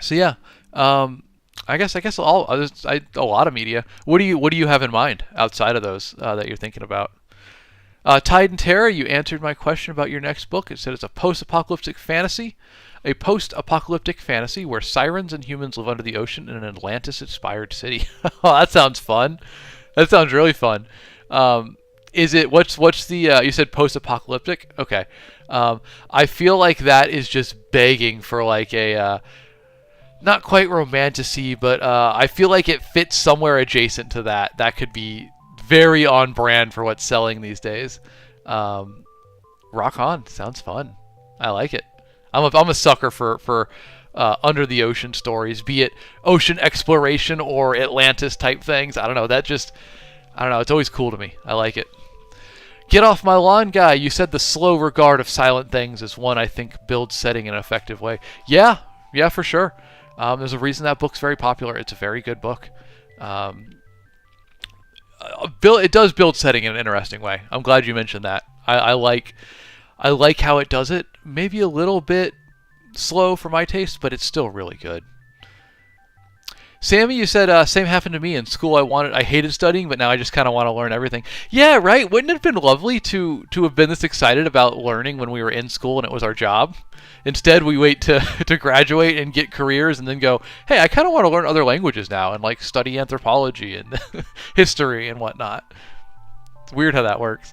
Speaker 1: so yeah, I guess a lot of media. What do you have in mind outside of those that you're thinking about? Tide and Terror, you answered my question about your next book. It said it's a post-apocalyptic fantasy. A post-apocalyptic fantasy where sirens and humans live under the ocean in an Atlantis-inspired city. Oh, that sounds fun. That sounds really fun. Is it what's the you said post-apocalyptic? Okay. I feel like that is just begging for like a not quite romantasy, but I feel like it fits somewhere adjacent to that. That could be very on brand for what's selling these days. Rock on. Sounds fun. I like it. I'm a sucker for under the ocean stories, be it ocean exploration or Atlantis type things. I don't know. I don't know. It's always cool to me. I like it. Get off my lawn, guy. You said the slow regard of silent things is one I think builds setting in an effective way. Yeah, for sure. There's a reason that book's very popular. It's a very good book. It does build setting in an interesting way. I'm glad you mentioned that. I like how it does it. Maybe a little bit slow for my taste, but it's still really good. Sammy, you said same happened to me in school. I hated studying, but now I just kind of want to learn everything. Yeah, right. Wouldn't it have been lovely to have been this excited about learning when we were in school and it was our job? Instead, we wait to graduate and get careers and then go, hey, I kind of want to learn other languages now and like study anthropology and history and whatnot. It's weird how that works.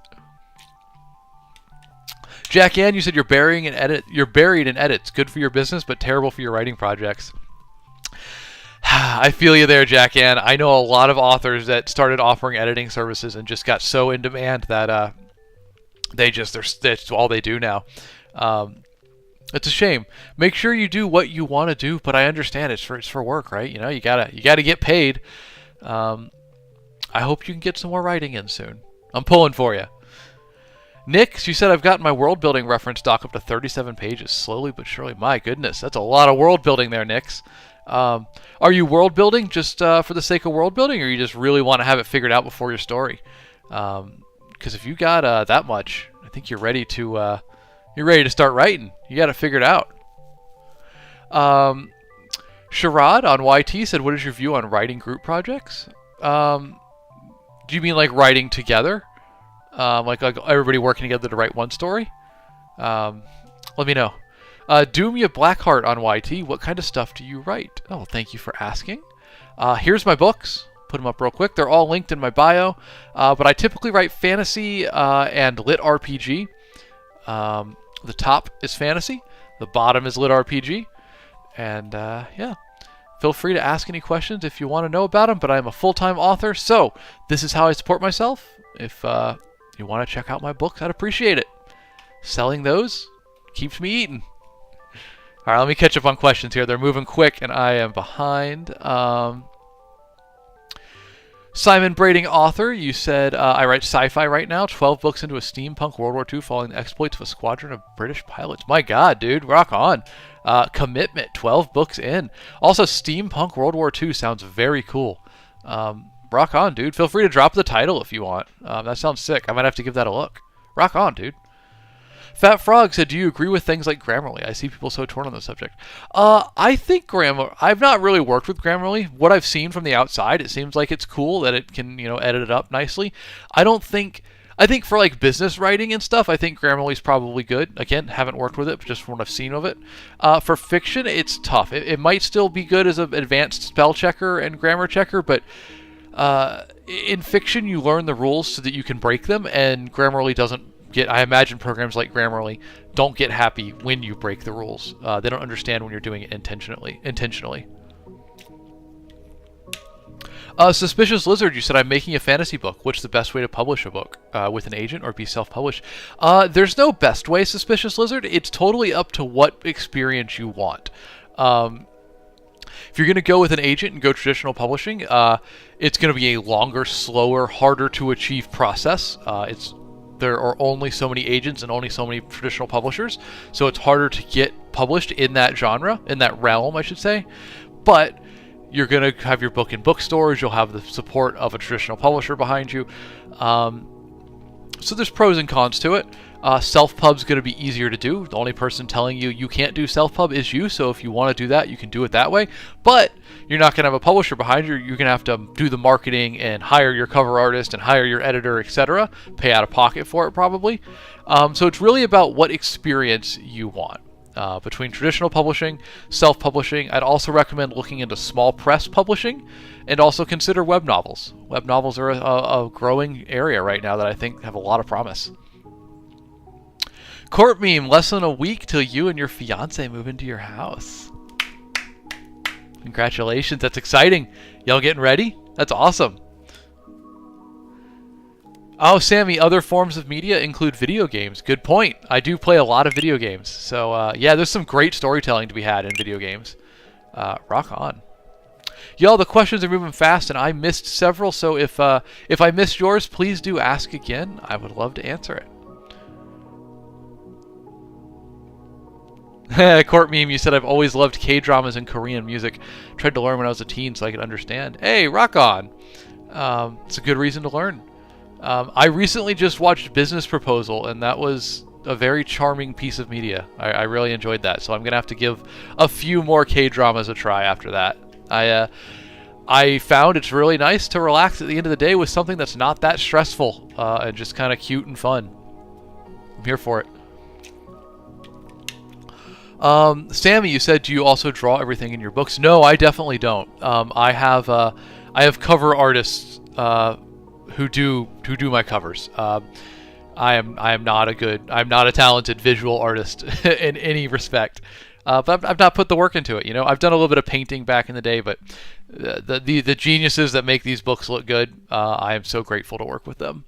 Speaker 1: Jack Ann, you said you're buried in edits. Good for your business, but terrible for your writing projects. I feel you there, Jack Ann. I know a lot of authors that started offering editing services and just got so in demand that that's all they do now. It's a shame. Make sure you do what you want to do, but I understand it's for work, right? You know, you gotta get paid. I hope you can get some more writing in soon. I'm pulling for you. Nick, you said I've gotten my world building reference doc up to 37 pages, slowly but surely. My goodness, that's a lot of world building there, Nix. Are you world building just for the sake of world building, or you just really want to have it figured out before your story? Because if you got that much, I think you're ready to start writing. You got to figure it out. Sharad on YT said, "What is your view on writing group projects? Do you mean like writing together?" Like everybody working together to write one story? Let me know. Doomya Blackheart on YT, what kind of stuff do you write? Oh, thank you for asking. Here's my books. Put them up real quick. They're all linked in my bio. But I typically write fantasy and lit RPG. The top is fantasy. The bottom is lit RPG. And yeah. Feel free to ask any questions if you want to know about them, but I'm a full-time author, so this is how I support myself. If you want to check out my books, I'd appreciate it. Selling those keeps me eating. All right, let me catch up on questions here. They're moving quick, and I am behind. Simon Brading, author, you said, I write sci-fi right now, 12 books into a steampunk World War II following the exploits of a squadron of British pilots. My God, dude, rock on. Commitment, 12 books in. Also, steampunk World War II sounds very cool. Rock on, dude. Feel free to drop the title if you want. That sounds sick. I might have to give that a look. Rock on, dude. Fat Frog said, do you agree with things like Grammarly? I see people so torn on the subject. I think Grammarly, I've not really worked with Grammarly. What I've seen from the outside, it seems like it's cool that it can, edit it up nicely. I think for like business writing and stuff, I think Grammarly's probably good. Again, haven't worked with it, but just from what I've seen of it. For fiction, it's tough. It might still be good as an advanced spell checker and grammar checker, but in fiction, you learn the rules so that you can break them, and Grammarly doesn't get. I imagine programs like Grammarly don't get happy when you break the rules. They don't understand when you're doing it intentionally. Suspicious Lizard, you said, I'm making a fantasy book. What's the best way to publish a book? With an agent or be self-published? There's no best way, Suspicious Lizard. It's totally up to what experience you want. If you're going to go with an agent and go traditional publishing, it's going to be a longer, slower, harder to achieve process. There are only so many agents and only so many traditional publishers, so it's harder to get published in that genre, in that realm, I should say. But you're going to have your book in bookstores, you'll have the support of a traditional publisher behind you. So there's pros and cons to it. Self-pub's going to be easier to do. The only person telling you you can't do self-pub is you, so if you want to do that, you can do it that way. But you're not going to have a publisher behind you. You're going to have to do the marketing and hire your cover artist and hire your editor, etc. Pay out of pocket for it, probably. So it's really about what experience you want. Between traditional publishing, self-publishing, I'd also recommend looking into small press publishing and also consider web novels. Web novels are a growing area right now that I think have a lot of promise. Court meme, less than a week till you and your fiance move into your house. Congratulations, that's exciting. Y'all getting ready? That's awesome. Oh, Sammy, other forms of media include video games. Good point. I do play a lot of video games. So, yeah, there's some great storytelling to be had in video games. Rock on. Y'all, the questions are moving fast, and I missed several, so if I missed yours, please do ask again. I would love to answer it. Court meme, you said I've always loved K-dramas and Korean music. Tried to learn when I was a teen so I could understand. Hey, rock on. It's a good reason to learn. I recently just watched Business Proposal, and that was a very charming piece of media. I really enjoyed that, so I'm going to have to give a few more K-dramas a try after that. I found it's really nice to relax at the end of the day with something that's not that stressful and just kind of cute and fun. I'm here for it. Sammy, you said, do you also draw everything in your books? No, I definitely don't. I have cover artists who do my covers. I'm not a talented visual artist in any respect. But I've not put the work into it. You know, I've done a little bit of painting back in the day, but the geniuses that make these books look good, I am so grateful to work with them.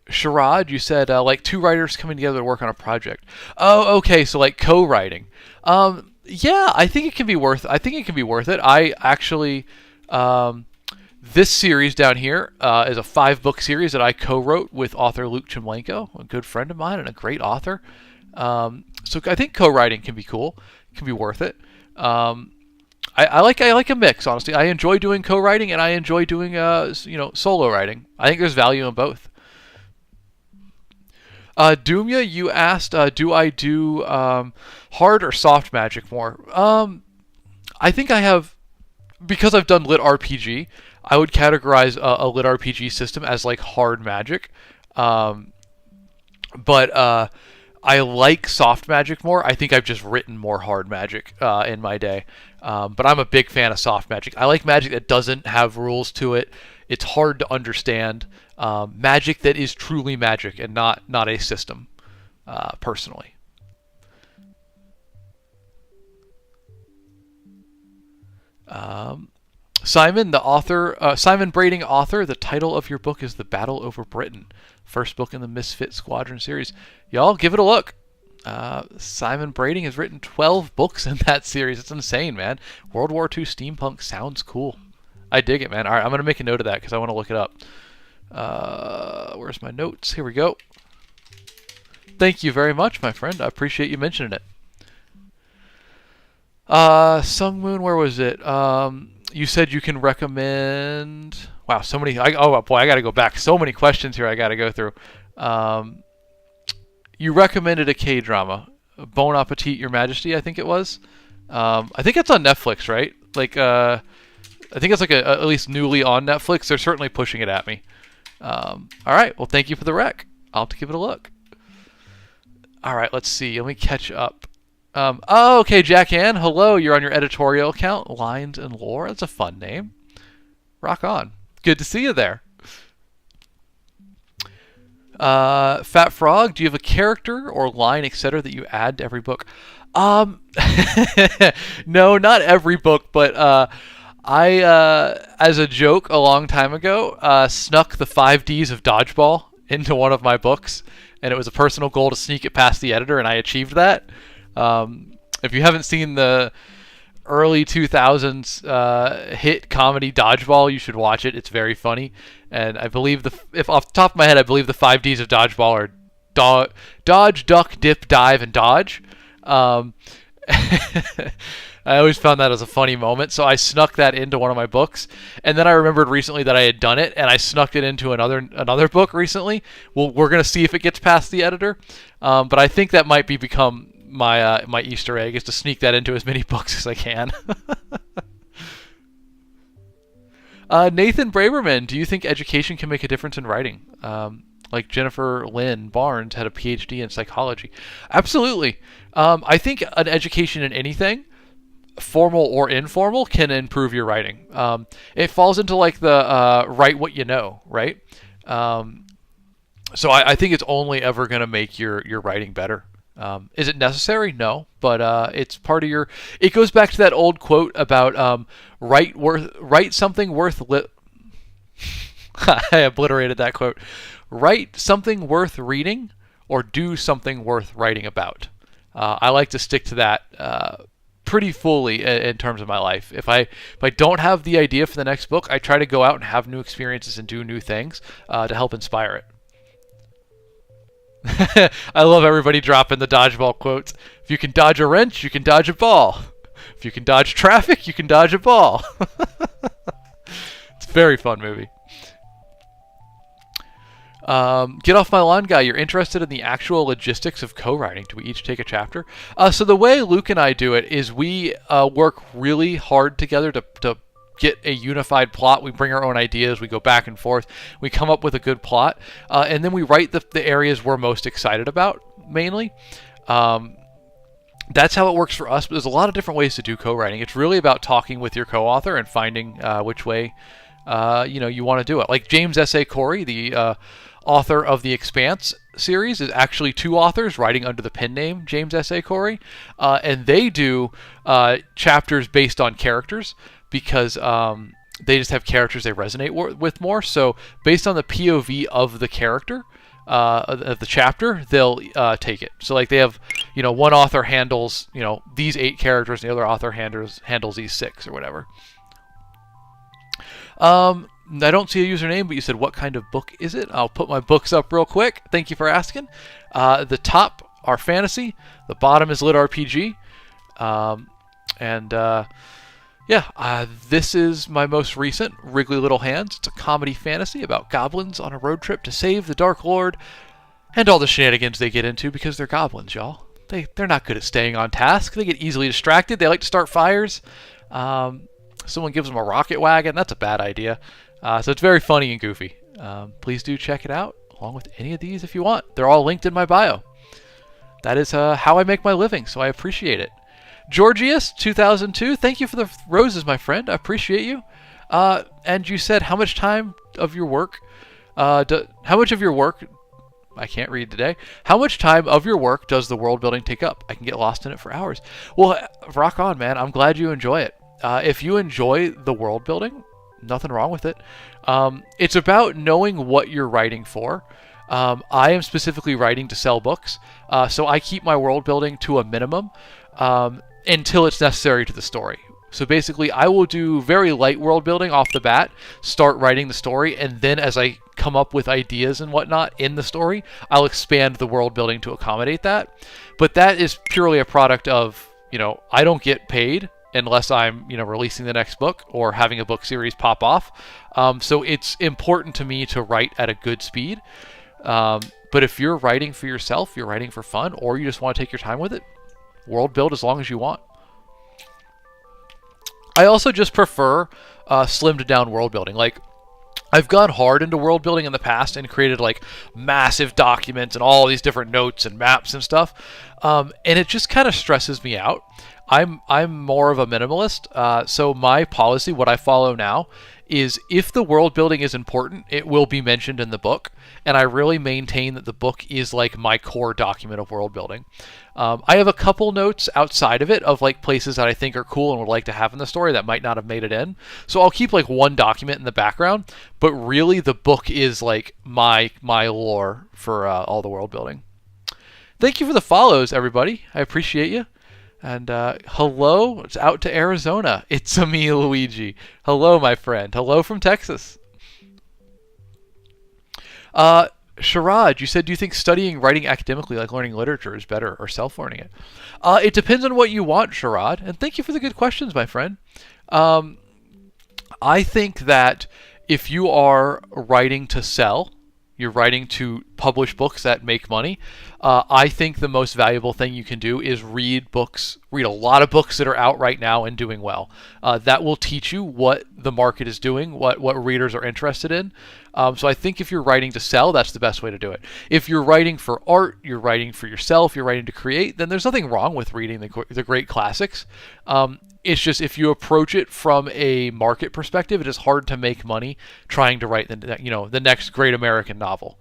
Speaker 1: Sharad, you said like two writers coming together to work on a project. Oh, okay, so like co-writing. Yeah, I think it can be worth it. I actually this series down here is a 5-book series that I co-wrote with author Luke Chemlenko, a good friend of mine and a great author. So I think co-writing can be cool, can be worth it. I like a mix, honestly. I enjoy doing co-writing and I enjoy doing solo writing. I think there's value in both. Doomya, you asked, do I do hard or soft magic more? I think I have, because I've done lit RPG, I would categorize a lit RPG system as like hard magic. But I like soft magic more. I think I've just written more hard magic in my day. But I'm a big fan of soft magic. I like magic that doesn't have rules to it. It's hard to understand. Magic that is truly magic and not a system, personally. Simon, the author, Simon Brading, author, the title of your book is The Battle Over Britain. First book in the Misfit Squadron series. Y'all, give it a look. Simon Brading has written 12 books in that series. It's insane, man. World War II steampunk sounds cool. I dig it, man. All right, I'm going to make a note of that because I want to look it up. Where's my notes? Here we go. Thank you very much, my friend. I appreciate you mentioning it. Sung Moon, where was it? You said you can recommend... Wow, so many... oh, boy, I got to go back. So many questions here I got to go through. You recommended a K-drama. Bon Appetit, Your Majesty, I think it was. I think it's on Netflix, right? Like, I think it's like at least newly on Netflix. They're certainly pushing it at me. All right, well, thank you for the rec. I'll have to give it a look. All right, let's see. Let me catch up. Oh, okay, Jack Ann. Hello, you're on your editorial account. Lines and Lore. That's a fun name. Rock on. Good to see you there. Fat Frog, do you have a character or line, etc., that you add to every book? No, not every book, but I, as a joke a long time ago, snuck the 5 Ds of dodgeball into one of my books, and it was a personal goal to sneak it past the editor, and I achieved that. If you haven't seen the early 2000s hit comedy Dodgeball, you should watch it. It's very funny. And I believe if off the top of my head, I believe the 5 Ds of Dodgeball are dodge, duck, dip, dive, and dodge. I always found that as a funny moment, so I snuck that into one of my books, and then I remembered recently that I had done it, and I snuck it into another book recently. Well, we're gonna see if it gets past the editor, but I think that might become my Easter egg, is to sneak that into as many books as I can. Nathan Braverman, do you think education can make a difference in writing? Like Jennifer Lynn Barnes had a PhD in psychology. Absolutely. I think an education in anything, formal or informal, can improve your writing. It falls into like the write what you know, right? So I think it's only ever going to make your writing better. Is it necessary? No, but it's part of your. It goes back to that old quote about write something worth. I obliterated that quote. Write something worth reading, or do something worth writing about. I like to stick to that pretty fully in terms of my life. If I don't have the idea for the next book, I try to go out and have new experiences and do new things to help inspire it. I love everybody dropping the dodgeball quotes. If you can dodge a wrench, you can dodge a ball. If you can dodge traffic, you can dodge a ball. It's a very fun movie. Get off my lawn guy. You're interested in the actual logistics of co-writing. Do we each take a chapter? So the way Luke and I do it is we work really hard together to get a unified plot. We bring our own ideas. We go back and forth. We come up with a good plot. And then we write the areas we're most excited about, mainly. That's how it works for us. But there's a lot of different ways to do co-writing. It's really about talking with your co-author and finding which way you want to do it. Like James S.A. Corey, the author of the Expanse series, is actually two authors writing under the pen name James S.A. Corey, and they do chapters based on characters because they just have characters they resonate with more. So based on the POV of the character of the chapter, they'll take it. So like they have, one author handles these 8 characters, and the other author handles these 6 or whatever. I don't see a username, but you said, what kind of book is it? I'll put my books up real quick. Thank you for asking. The top are fantasy. The bottom is lit RPG. This is my most recent, Wriggly Little Hands. It's a comedy fantasy about goblins on a road trip to save the Dark Lord and all the shenanigans they get into because they're goblins, y'all. They're not good at staying on task. They get easily distracted. They like to start fires. Someone gives them a rocket wagon. That's a bad idea. So it's very funny and goofy. Please do check it out, along with any of these if you want. They're all linked in my bio. That is how I make my living, so I appreciate it. Georgius, 2002, thank you for the roses, my friend. I appreciate you. And you said how much time of your work, I can't read today. How much time of your work does the world building take up? I can get lost in it for hours. Well, rock on, man. I'm glad you enjoy it. If you enjoy the world building, nothing wrong with it. It's about knowing what you're writing for. I am specifically writing to sell books, so I keep my world building to a minimum until it's necessary to the story. So basically, I will do very light world building off the bat, start writing the story, and then as I come up with ideas and whatnot in the story, I'll expand the world building to accommodate that. But that is purely a product of, I don't get paid unless I'm, releasing the next book or having a book series pop off. So it's important to me to write at a good speed. But if you're writing for yourself, you're writing for fun, or you just want to take your time with it, world build as long as you want. I also just prefer slimmed down world building. Like, I've gone hard into world building in the past and created like massive documents and all these different notes and maps and stuff. And it just kind of stresses me out. I'm more of a minimalist. So my policy, what I follow now, is if the world building is important, it will be mentioned in the book. And I really maintain that the book is like my core document of world building. I have a couple notes outside of it of like places that I think are cool and would like to have in the story that might not have made it in. So I'll keep like one document in the background, but really the book is like my lore for all the world building. Thank you for the follows, everybody. I appreciate you. And hello, it's out to Arizona. It's me, Luigi. Hello, my friend. Hello from Texas. Sharad, you said, do you think studying writing academically, like learning literature, is better or self-learning it? It depends on what you want, Sharad. And thank you for the good questions, my friend. Um, I think that if you are writing to sell, you're writing to publish books that make money. I think the most valuable thing you can do is read books, read a lot of books that are out right now and doing well. That will teach you what the market is doing, what readers are interested in. So I think if you're writing to sell, that's the best way to do it. If you're writing for art, you're writing for yourself, you're writing to create, then there's nothing wrong with reading the great classics. It's just if you approach it from a market perspective, it is hard to make money trying to write the next great American novel.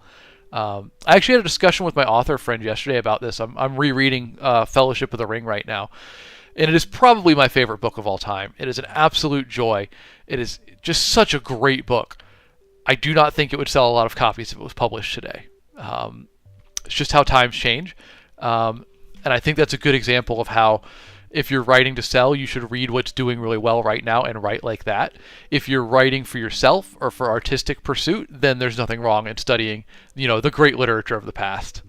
Speaker 1: I actually had a discussion with my author friend yesterday about this. I'm rereading Fellowship of the Ring right now, and it is probably my favorite book of all time. It is an absolute joy. It is just such a great book. I do not think it would sell a lot of copies if it was published today. It's just how times change, and I think that's a good example of how, if you're writing to sell, you should read what's doing really well right now and write like that. If you're writing for yourself or for artistic pursuit, then there's nothing wrong in studying, the great literature of the past.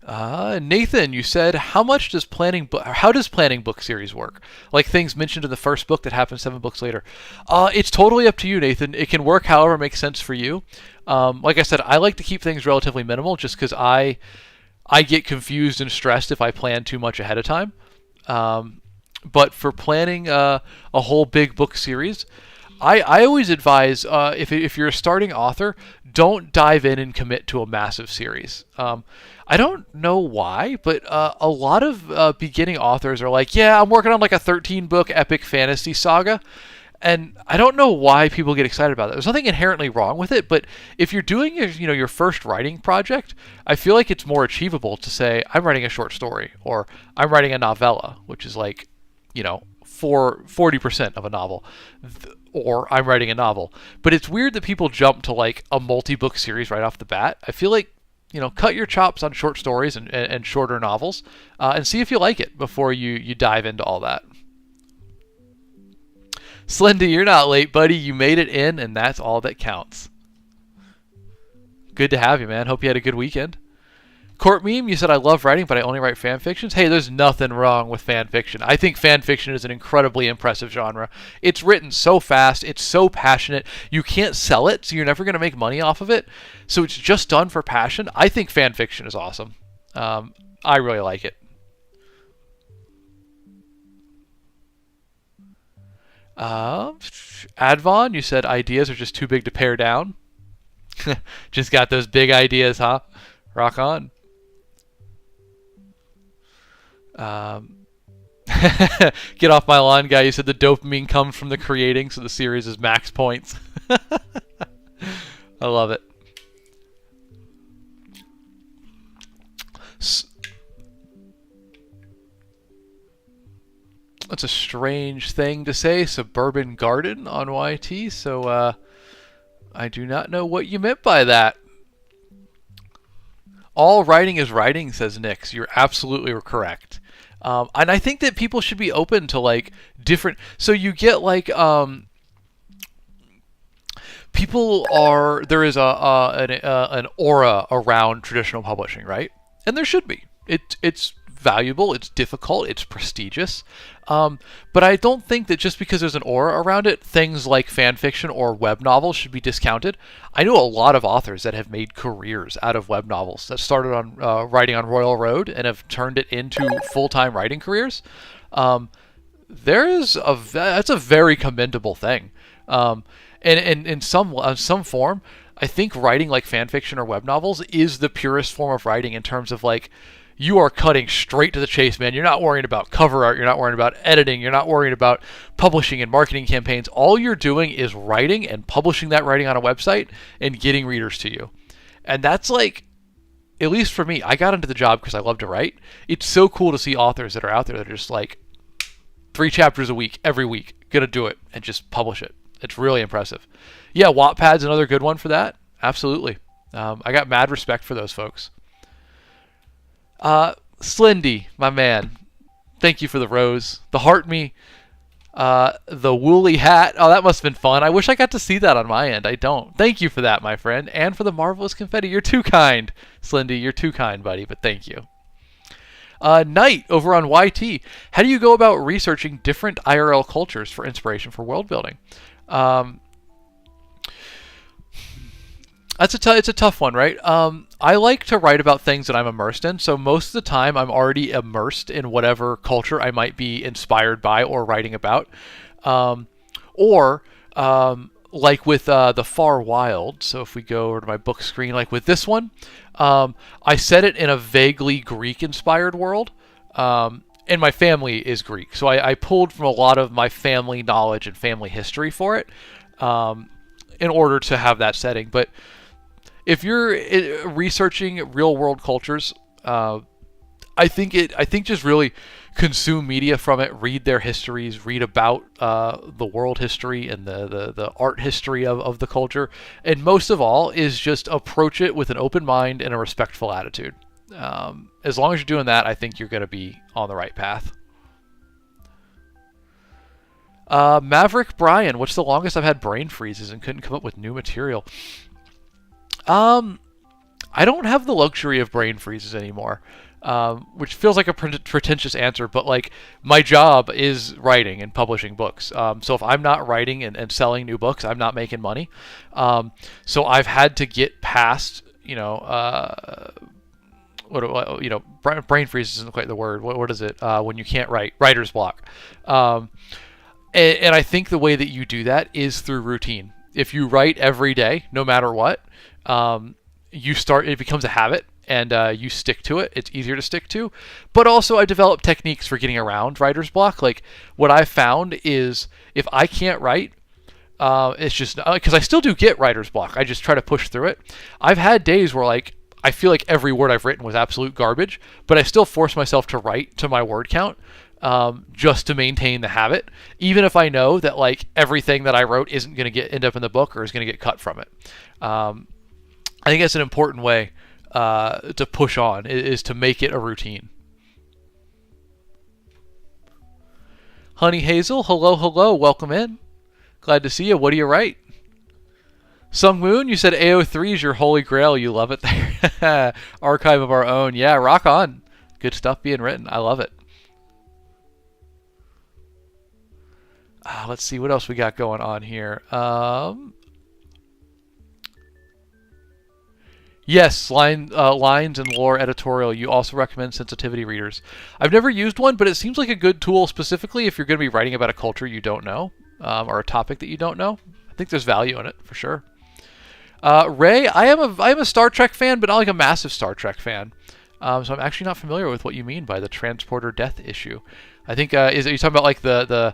Speaker 1: Nathan, you said, how does planning book series work? Like things mentioned in the first book that happen 7 books later. It's totally up to you, Nathan. It can work however makes sense for you. Like I said, I like to keep things relatively minimal just because I get confused and stressed if I plan too much ahead of time. But for planning a whole big book series, I always advise, if you're a starting author, don't dive in and commit to a massive series. I don't know why, but a lot of beginning authors are like, yeah, I'm working on like a 13-book epic fantasy saga. And I don't know why people get excited about that. There's nothing inherently wrong with it, but if you're doing your first writing project, I feel like it's more achievable to say, I'm writing a short story, or I'm writing a novella, which is like, 40% of a novel, or I'm writing a novel. But it's weird that people jump to like a multi-book series right off the bat. I feel like, cut your chops on short stories and shorter novels, and see if you like it before you dive into all that. Slendy, you're not late, buddy. You made it in, and that's all that counts. Good to have you, man. Hope you had a good weekend. Court Meme, you said, I love writing, but I only write fan fictions. Hey, there's nothing wrong with fan fiction. I think fan fiction is an incredibly impressive genre. It's written so fast. It's so passionate. You can't sell it, so you're never going to make money off of it. So it's just done for passion. I think fan fiction is awesome. I really like it. Advon, you said ideas are just too big to pare down. Just got those big ideas, huh? Rock on. Get off my lawn, guy. You said the dopamine comes from the creating, so the series is max points. I love it. That's a strange thing to say, suburban garden on YT, so I do not know what you meant by that. All writing is writing, says Nix. You're absolutely correct. And I think that people should be open to like different. So you get like people are, there is an aura around traditional publishing, right? And there should be. It's valuable, it's difficult, it's prestigious. But I don't think that just because there's an aura around it, things like fan fiction or web novels should be discounted. I know a lot of authors that have made careers out of web novels that started on writing on Royal Road and have turned it into full-time writing careers. That's a very commendable thing. And in some form, I think writing like fan fiction or web novels is the purest form of writing in terms of like, you are cutting straight to the chase, man. You're not worrying about cover art. You're not worrying about editing. You're not worrying about publishing and marketing campaigns. All you're doing is writing and publishing that writing on a website and getting readers to you. And that's like, at least for me, I got into the job because I love to write. It's so cool to see authors that are out there that are just like 3 chapters a week, every week, gonna do it and just publish it. It's really impressive. Yeah, Wattpad's another good one for that. Absolutely. I got mad respect for those folks. Slendy, my man, thank you for the rose. The heart me, The woolly hat. Oh, that must have been fun. I wish I got to see that on my end. I don't. Thank you for that, my friend. And for the marvelous confetti. You're too kind, Slendy. You're too kind, buddy, but thank you. Knight over on YT. How do you go about researching different IRL cultures for inspiration for world building? It's a tough one, right? I like to write about things that I'm immersed in. So most of the time, I'm already immersed in whatever culture I might be inspired by or writing about. Or like with the Far Wild. So if we go over to my book screen, like with this one, I set it in a vaguely Greek-inspired world. And my family is Greek, so I pulled from a lot of my family knowledge and family history for it, in order to have that setting. But if you're researching real world cultures, I think just really consume media from it, read their histories, read about the world history and the art history of the culture, and most of all is just approach it with an open mind and a respectful attitude. As long as you're doing that, I think you're going to be on the right path. Maverick Brian, what's the longest I've had brain freezes and couldn't come up with new material? I don't have the luxury of brain freezes anymore, which feels like a pretentious answer, but like my job is writing and publishing books. So if I'm not writing and selling new books, I'm not making money. So I've had to get past, brain freeze isn't quite the word. What is it? When you can't write, writer's block. And I think the way that you do that is through routine. If you write every day, no matter what, it becomes a habit, and you stick to it. It's easier to stick to. But also, I developed techniques for getting around writer's block. Like what I found is if I can't write, it's just because I still do get writer's block. I just try to push through it. I've had days where like I feel like every word I've written was absolute garbage, but I still force myself to write to my word count, just to maintain the habit, even if I know that like everything that I wrote isn't going to end up in the book or is going to get cut from it. I think that's an important way to push on, is to make it a routine. Honey Hazel, hello, welcome in. Glad to see you. What do you write? Sung Moon, you said AO3 is your holy grail. You love it there. Archive of our own. Yeah, rock on. Good stuff being written. I love it. Let's see what else we got going on here. Yes, lines and lore editorial. You also recommend sensitivity readers. I've never used one, but it seems like a good tool specifically if you're going to be writing about a culture you don't know, or a topic that you don't know. I think there's value in it for sure. Ray, I am a Star Trek fan, but not like a massive Star Trek fan. So I'm actually not familiar with what you mean by the transporter death issue. I think are you talking about like the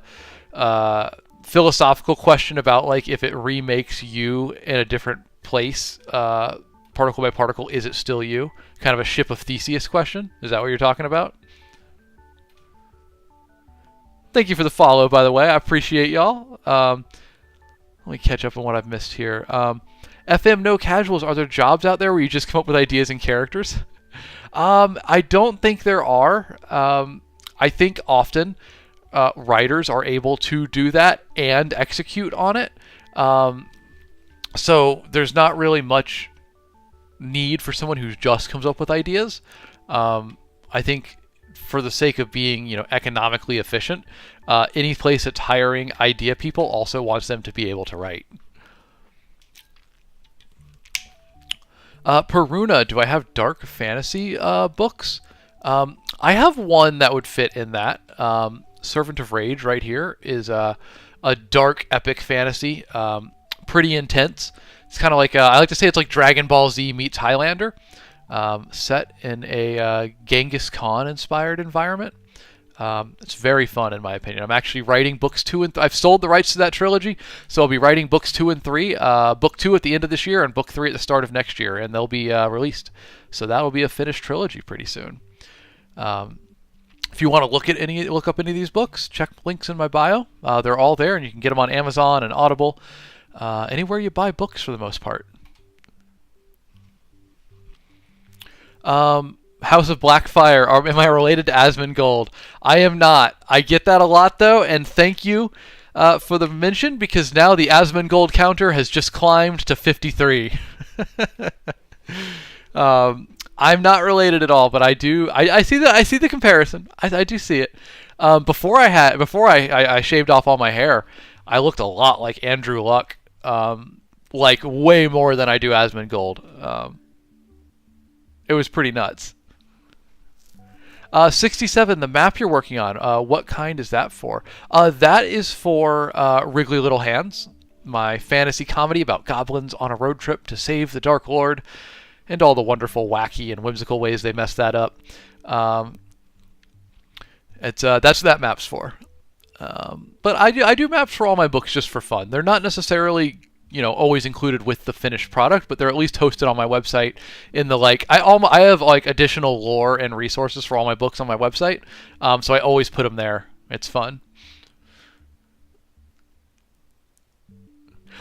Speaker 1: philosophical question about like if it remakes you in a different place, particle by particle, is it still you? Kind of a ship of Theseus question. Is that what you're talking about? Thank you for the follow, by the way. I appreciate y'all. Let me catch up on what I've missed here. FM No Casuals, are there jobs out there where you just come up with ideas and characters? I don't think there are. I think often writers are able to do that and execute on it. So there's not really much need for someone who just comes up with ideas. I think for the sake of being, economically efficient, any place that's hiring idea people also wants them to be able to write. Peruna, do I have dark fantasy books? I have one that would fit in that. Servant of Rage right here is a dark epic fantasy, pretty intense. It's kind of like, I like to say it's like Dragon Ball Z meets Highlander, set in a Genghis Khan inspired environment. It's very fun in my opinion. I'm actually writing books 2 and 3. I've sold the rights to that trilogy, so I'll be writing books 2 and 3. Book 2 at the end of this year and book 3 at the start of next year, and they'll be released. So that will be a finished trilogy pretty soon. If you want to look up any of these books, check links in my bio. They're all there, and you can get them on Amazon and Audible, anywhere you buy books for the most part. House of Blackfire. Am I related to Asmongold? I am not. I get that a lot though, and thank you for the mention, because now the Asmongold counter has just climbed to 53. I'm not related at all, but I do. I see the comparison. I do see it. Before I shaved off all my hair, I looked a lot like Andrew Luck. Like way more than I do Asmongold. It was pretty nuts. 67, the map you're working on, what kind is that for? That is for Wriggly Little Hands, my fantasy comedy about goblins on a road trip to save the Dark Lord, and all the wonderful, wacky, and whimsical ways they mess that up. That's what that map's for. But I do maps for all my books just for fun. They're not necessarily always included with the finished product, but they're at least hosted on my website in the I have like additional lore and resources for all my books on my website. So I always put them there. It's fun.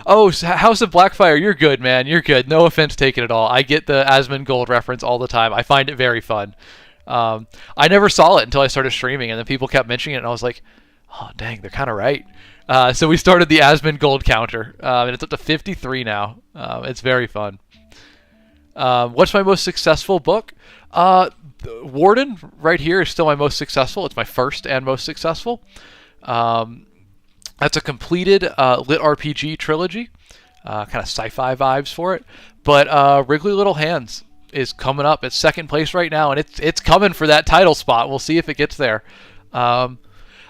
Speaker 1: Oh, House of Blackfire, you're good, man. You're good. No offense taken at all. I get the Asmongold reference all the time. I find it very fun. I never saw it until I started streaming, and then people kept mentioning it, and I was like, oh, dang, they're kind of right. So we started the Asmongold counter, and it's up to 53 now. It's very fun. What's my most successful book? Warden, right here, is still my most successful. It's my first and most successful. That's a completed lit RPG trilogy. Kind of sci-fi vibes for it. But Wriggly Little Hands is coming up. It's second place right now, and it's coming for that title spot. We'll see if it gets there.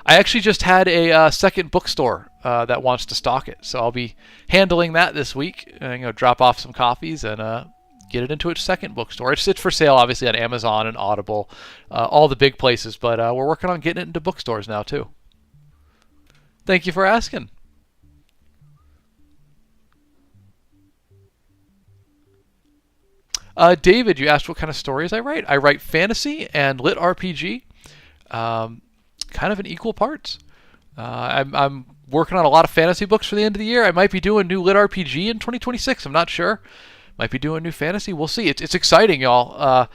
Speaker 1: I actually just had a second bookstore that wants to stock it, so I'll be handling that this week. Drop off some copies and get it into its second bookstore. It's for sale, obviously, on Amazon and Audible, all the big places, but we're working on getting it into bookstores now, too. Thank you for asking. David, you asked what kind of stories I write. I write fantasy and lit RPG, kind of in equal parts. I'm working on a lot of fantasy books for the end of the year. I might be doing new lit RPG in 2026. I'm not sure. Might be doing new fantasy. We'll see. It's exciting, y'all.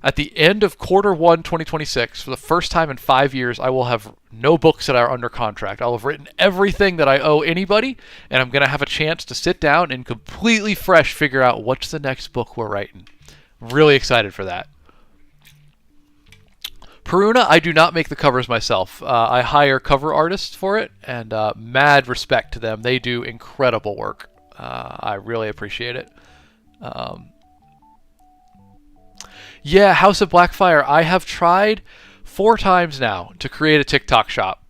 Speaker 1: At the end of Q1 2026, for the first time in 5 years, I will have no books that are under contract. I'll have written everything that I owe anybody, and I'm going to have a chance to sit down and completely fresh figure out what's the next book we're writing. I'm really excited for that. Peruna, I do not make the covers myself. I hire cover artists for it, and mad respect to them. They do incredible work. I really appreciate it. Yeah, House of Blackfire. I have tried 4 times now to create a TikTok shop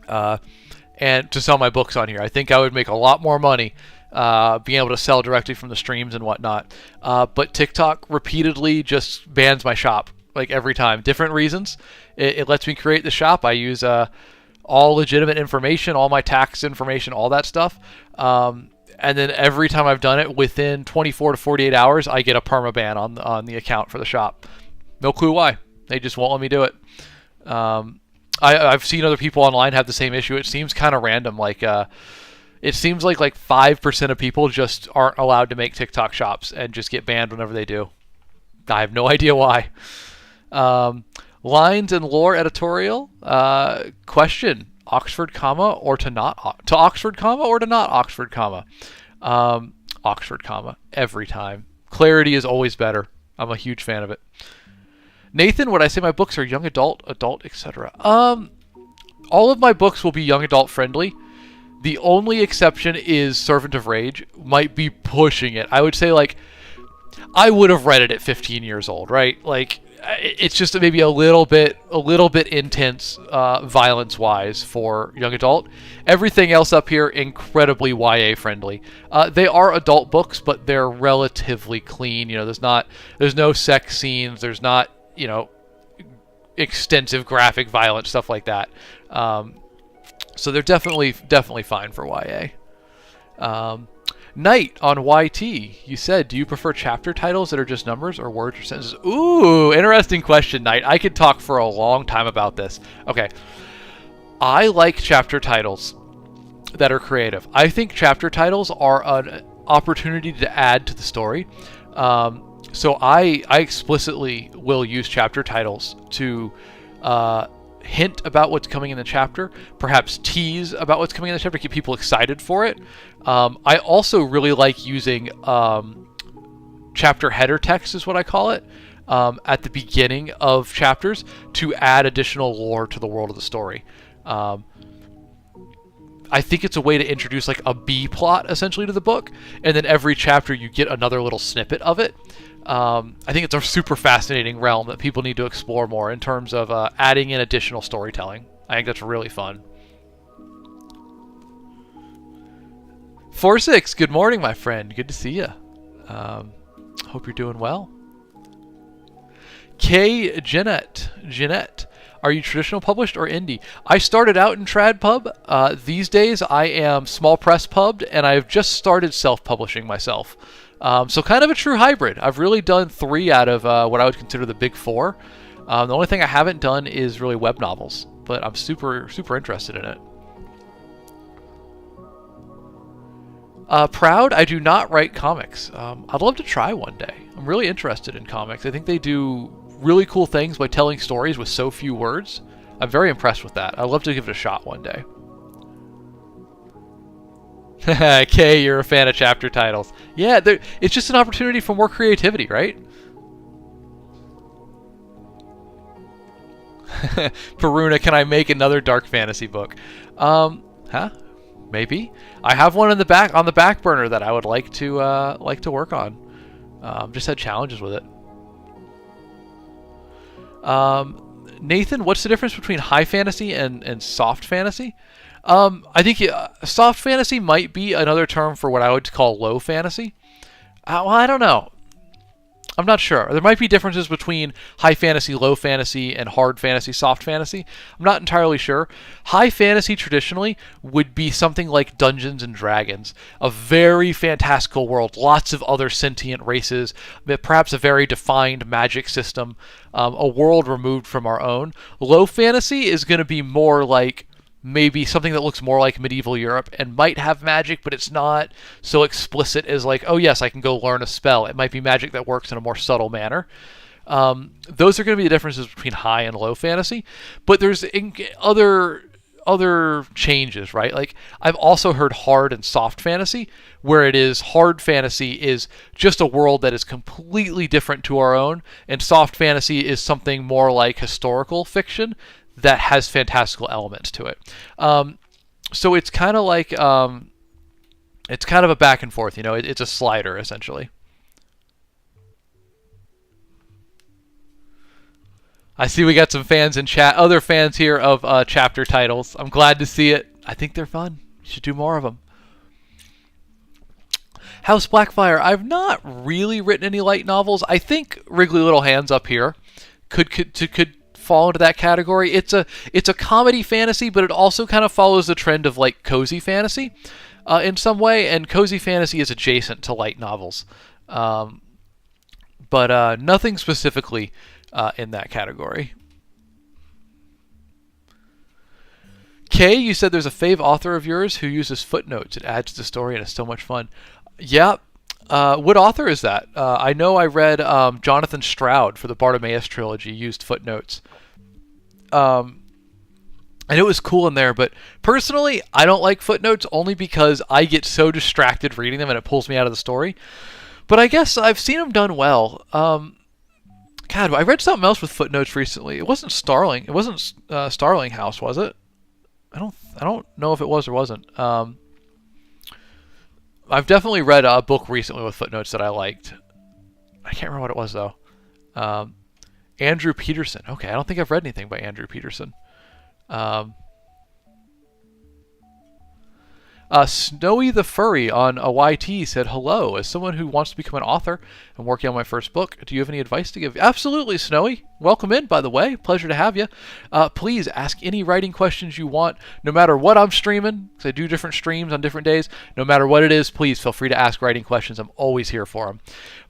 Speaker 1: and to sell my books on here. I think I would make a lot more money being able to sell directly from the streams and whatnot. But TikTok repeatedly just bans my shop, like every time. Different reasons. It lets me create the shop. I use all legitimate information, all my tax information, all that stuff. And then every time I've done it, within 24 to 48 hours, I get a permaban on the account for the shop. No clue why. They just won't let me do it. I've seen other people online have the same issue. It seems kind of random. It seems like 5% of people just aren't allowed to make TikTok shops and just get banned whenever they do. I have no idea why. Lines and lore editorial question. Oxford comma or to Oxford comma or to not Oxford comma? Oxford comma every time. Clarity is always better. I'm a huge fan of it. Nathan, would I say my books are young adult, etc.? All of my books will be young adult friendly. The only exception is Servant of Rage. Might be pushing it. I would say I would have read it at 15 years old, right? It's just maybe a little bit intense violence-wise for young adult. Everything else up here incredibly YA friendly. They are adult books, but they're relatively clean. There's no sex scenes. There's not extensive graphic violence, stuff like that. So they're definitely fine for YA. Knight on YT, you said, do you prefer chapter titles that are just numbers or words or sentences? Ooh, interesting question, Knight. I could talk for a long time about this. Okay. I like chapter titles that are creative. I think chapter titles are an opportunity to add to the story. So I explicitly will use chapter titles to hint about what's coming in the chapter, perhaps tease about what's coming in the chapter, keep people excited for it. I also really like using chapter header text, is what I call it, at the beginning of chapters to add additional lore to the world of the story. I think it's a way to introduce like a B plot essentially to the book, and then every chapter you get another little snippet of it. I think it's a super fascinating realm that people need to explore more in terms of adding in additional storytelling. I think that's really fun. 4-6, good morning, my friend. Good to see you. Hope you're doing well. Jeanette, are you traditional published or indie? I started out in trad pub. These days I am small press pubbed, and I've just started self-publishing myself. So kind of a true hybrid. I've really done 3 out of what I would consider the big 4. The only thing I haven't done is really web novels, but I'm super interested in it. Proud, I do not write comics. I'd love to try one day. I'm really interested in comics. I think they do really cool things by telling stories with so few words. I'm very impressed with that. I'd love to give it a shot one day. Kay, you're a fan of chapter titles. Yeah, it's just an opportunity for more creativity, right? Peruna, can I make another dark fantasy book? Maybe. I have one on the back burner that I would like to work on. Just had challenges with it. Nathan, what's the difference between high fantasy and soft fantasy? I think soft fantasy might be another term for what I would call low fantasy. Well, I don't know. I'm not sure. There might be differences between high fantasy, low fantasy, and hard fantasy, soft fantasy. I'm not entirely sure. High fantasy traditionally would be something like Dungeons and Dragons, a very fantastical world, lots of other sentient races, perhaps a very defined magic system, a world removed from our own. Low fantasy is going to be more like maybe something that looks more like medieval Europe and might have magic, but it's not so explicit as like, oh yes, I can go learn a spell. It might be magic that works in a more subtle manner. Those are going to be the differences between high and low fantasy. But there's other changes, right? Like I've also heard hard and soft fantasy, where it is hard fantasy is just a world that is completely different to our own, and soft fantasy is something more like historical fiction that has fantastical elements to it. So it's kind of like it's kind of a back and forth, it's a slider essentially. I see we got some fans in chat, other fans here of chapter titles. I'm glad to see it. I think they're fun. You should do more of them. House Blackfire, I've not really written any light novels. I think Wriggly Little Hands up here could fall into that category. It's a comedy fantasy, but it also kind of follows the trend of like cozy fantasy in some way, and cozy fantasy is adjacent to light novels, but nothing specifically in that category. Kay, you said there's a fave author of yours who uses footnotes. It adds to the story and it's so much fun. Yeah. What author is that? I know I read Jonathan Stroud for the Bartimaeus trilogy used footnotes. And it was cool in there, but personally, I don't like footnotes only because I get so distracted reading them and it pulls me out of the story. But I guess I've seen them done well. God, I read something else with footnotes recently. It wasn't Starling. It wasn't Starling House, was it? I don't know if it was or wasn't. I've definitely read a book recently with footnotes that I liked. I can't remember what it was though. Andrew Peterson. Okay, I don't think I've read anything by Andrew Peterson. Snowy the Furry on a YT said, hello, as someone who wants to become an author and working on my first book, do you have any advice to give? Absolutely, Snowy. Welcome in, by the way. Pleasure to have you. Please ask any writing questions you want, no matter what I'm streaming, because I do different streams on different days. No matter what it is, please feel free to ask writing questions. I'm always here for them.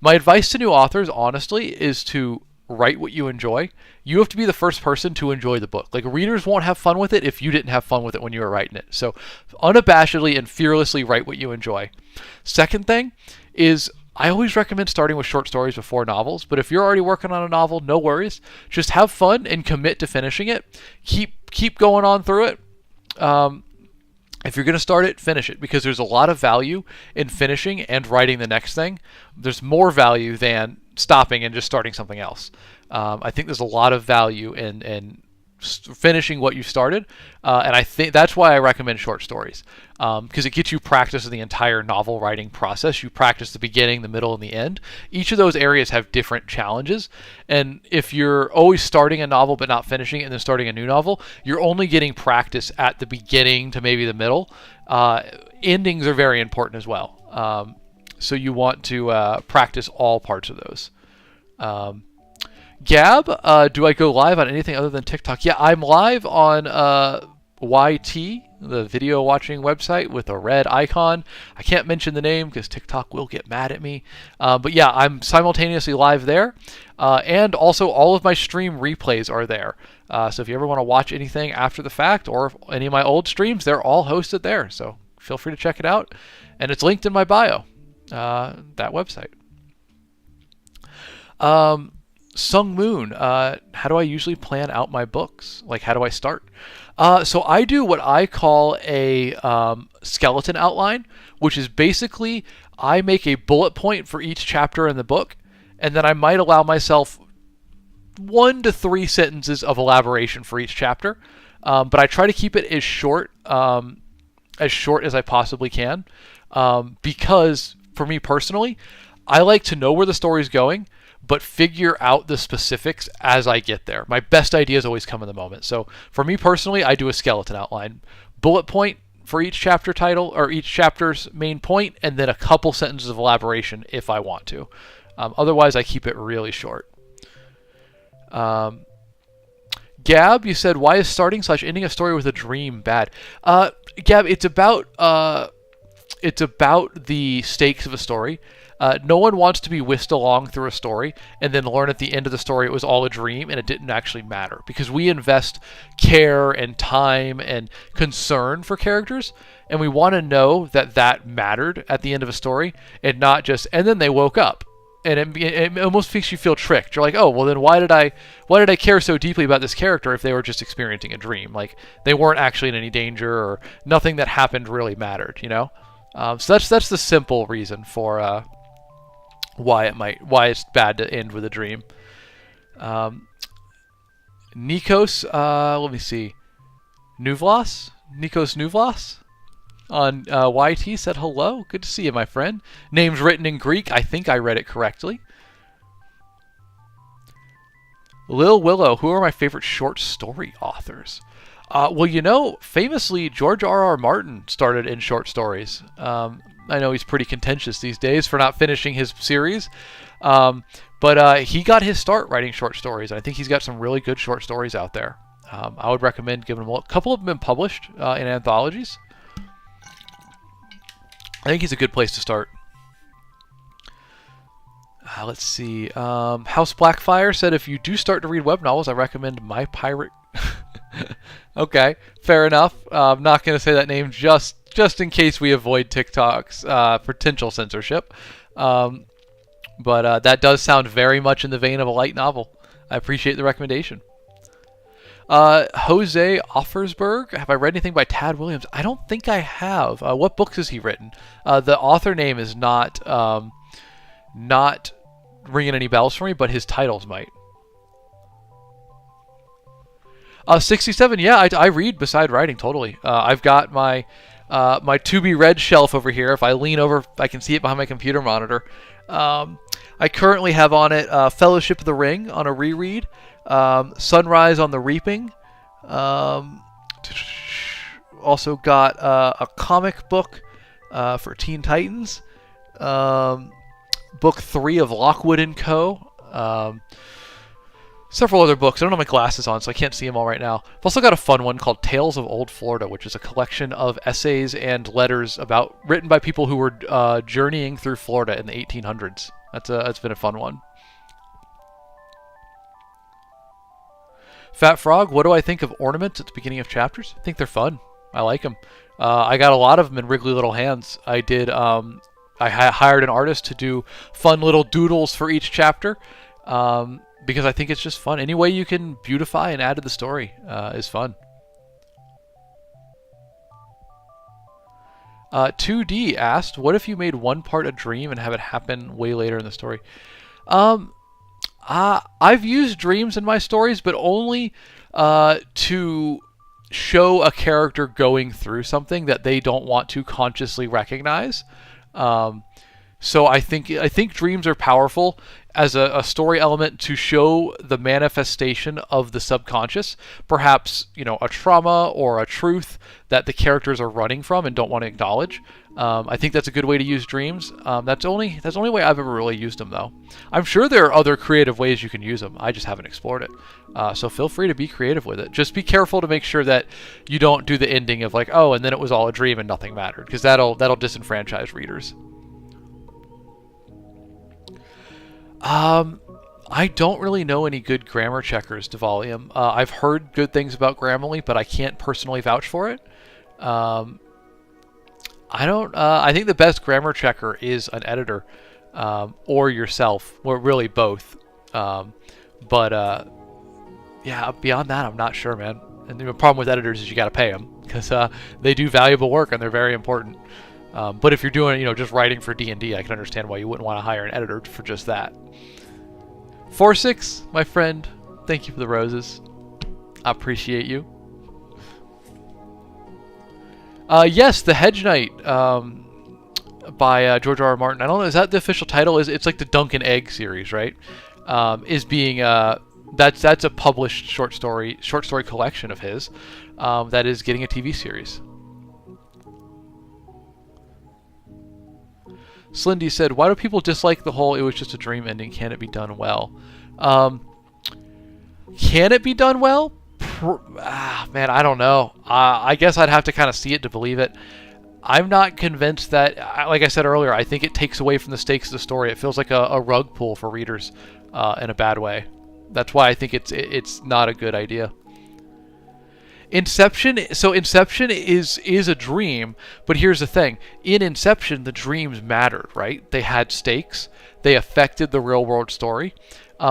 Speaker 1: My advice to new authors, honestly, is to write what you enjoy. You have to be the first person to enjoy the book. Like, readers won't have fun with it if you didn't have fun with it when you were writing it. So unabashedly and fearlessly write what you enjoy. Second thing is I always recommend starting with short stories before novels, but if you're already working on a novel, no worries. Just have fun and commit to finishing it. Keep going on through it. If you're going to start it, finish it, because there's a lot of value in finishing and writing the next thing. There's more value than stopping and just starting something else. I think there's a lot of value in finishing what you started, and I think that's why I recommend short stories, because it gets you practice in the entire novel writing process. You practice the beginning, the middle, and the end. Each of those areas have different challenges, and if you're always starting a novel but not finishing it and then starting a new novel, you're only getting practice at the beginning to maybe the middle. Endings are very important as well, so you want to practice all parts of those. Gab, do I go live on anything other than TikTok? Yeah, I'm live on YT, the video watching website with a red icon. I can't mention the name because TikTok will get mad at me. But yeah, I'm simultaneously live there. And also all of my stream replays are there. So if you ever want to watch anything after the fact or any of my old streams, they're all hosted there. So feel free to check it out. And it's linked in my bio, that website. Sung Moon, how do I usually plan out my books? Like, how do I start? So I do what I call a skeleton outline, which is basically I make a bullet point for each chapter in the book, and then I might allow myself 1 to 3 sentences of elaboration for each chapter. But I try to keep it as short as I possibly can, because for me personally, I like to know where the story is going, but figure out the specifics as I get there. My best ideas always come in the moment. So for me personally, I do a skeleton outline. Bullet point for each chapter title, or each chapter's main point, and then a couple sentences of elaboration if I want to. Otherwise, I keep it really short. Gab, you said, why is starting/ending a story with a dream bad? Gab, it's about the stakes of a story. No one wants to be whisked along through a story and then learn at the end of the story it was all a dream and it didn't actually matter, because we invest care and time and concern for characters, and we want to know that mattered at the end of a story, and not just, and then they woke up. And it almost makes you feel tricked. You're like, oh, well then why did I care so deeply about this character if they were just experiencing a dream? Like, they weren't actually in any danger, or nothing that happened really mattered, you know? So that's the simple reason for why it's bad to end with a dream. Nikos, let me see. Nikos Nuvlas on YT said hello. Good to see you, my friend. Name's written in Greek. I think I read it correctly. Lil Willow, who are my favorite short story authors? Well, you know, famously, George R.R. Martin started in short stories. I know he's pretty contentious these days for not finishing his series, but he got his start writing short stories. I think he's got some really good short stories out there. I would recommend giving him a couple of them been published in anthologies. I think he's a good place to start. Let's see. House Blackfire said, if you do start to read web novels, I recommend My Pirate. Okay, fair enough. I'm not going to say that name just in case we avoid TikTok's potential censorship. But that does sound very much in the vein of a light novel. I appreciate the recommendation. Jose Offersberg, have I read anything by Tad Williams? I don't think I have. What books has he written? The author name is not ringing any bells for me, but his titles might. 67, yeah, I read beside writing, totally. I've got my to be read shelf over here. If I lean over, I can see it behind my computer monitor. I currently have on it Fellowship of the Ring on a reread, Sunrise on the Reaping. Also got a comic book for Teen Titans, book 3 of Lockwood and Co. Several other books. I don't have my glasses on, so I can't see them all right now. I've also got a fun one called Tales of Old Florida, which is a collection of essays and letters written by people who were journeying through Florida in the 1800s. That's been a fun one. Fat Frog, what do I think of ornaments at the beginning of chapters? I think they're fun. I like them. I got a lot of them in Wriggly Little Hands. I did I hired an artist to do fun little doodles for each chapter, because I think it's just fun. Any way you can beautify and add to the story is fun. 2D asked, what if you made one part a dream and have it happen way later in the story? I've used dreams in my stories, but only to show a character going through something that they don't want to consciously recognize. So I think dreams are powerful as a story element to show the manifestation of the subconscious, perhaps a trauma or a truth that the characters are running from and don't want to acknowledge. I think that's a good way to use dreams. That's the only way I've ever really used them, though. I'm sure there are other creative ways you can use them. I just haven't explored it. So feel free to be creative with it. Just be careful to make sure that you don't do the ending of like, oh, and then it was all a dream and nothing mattered, because that'll disenfranchise readers. I don't really know any good grammar checkers, Devalium. I've heard good things about Grammarly, but I can't personally vouch for it. I don't. I think the best grammar checker is an editor, or yourself, or really both. But yeah, beyond that, I'm not sure, man. And the problem with editors is you got to pay them, because they do valuable work and they're very important. But if you're doing, just writing for D&D, I can understand why you wouldn't want to hire an editor for just that. 46, my friend, thank you for the roses. I appreciate you. Yes, The Hedge Knight by George R. R. Martin. I don't know, is that the official title? It's like the Dunk and Egg series, right? Is being that's a published short story collection of his that is getting a TV series. Slindy said, why do people dislike the whole "it was just a dream" ending? Can it be done well? Can it be done well? Man, I don't know. I guess I'd have to kind of see it to believe it. I'm not convinced that, like I said earlier, I think it takes away from the stakes of the story. It feels like a rug pull for readers in a bad way. That's why I think it's not a good idea. Inception is a dream, but here's the thing. In Inception, the dreams mattered, right? They had stakes. They affected the real world story.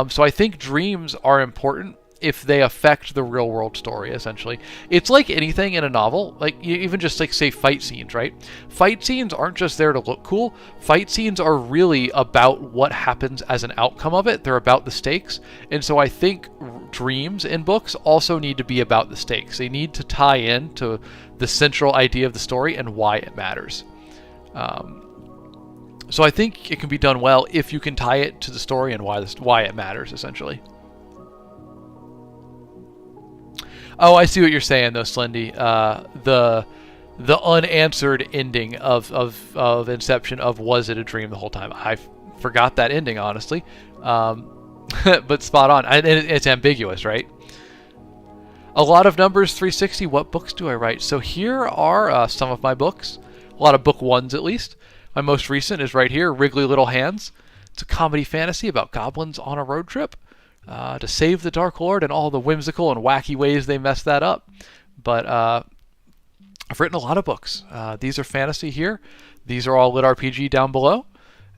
Speaker 1: So I think dreams are important if they affect the real world story, essentially. It's like anything in a novel, like you even just like say fight scenes, right? Fight scenes aren't just there to look cool. Fight scenes are really about what happens as an outcome of it. They're about the stakes. And so I think dreams in books also need to be about the stakes. They need to tie in to the central idea of the story and why it matters. So I think it can be done well if you can tie it to the story and why it matters, essentially. Oh, I see what you're saying, though, Slendy. The unanswered ending of Inception of was it a dream the whole time? I forgot that ending, honestly. But spot on. It's ambiguous, right? A lot of numbers, 360. What books do I write? So here are some of my books. A lot of book ones, at least. My most recent is right here, Wriggly Little Hands. It's a comedy fantasy about goblins on a road trip to save the Dark Lord and all the whimsical and wacky ways they mess that up. But I've written a lot of books. These are fantasy here. These are all Lit RPG down below.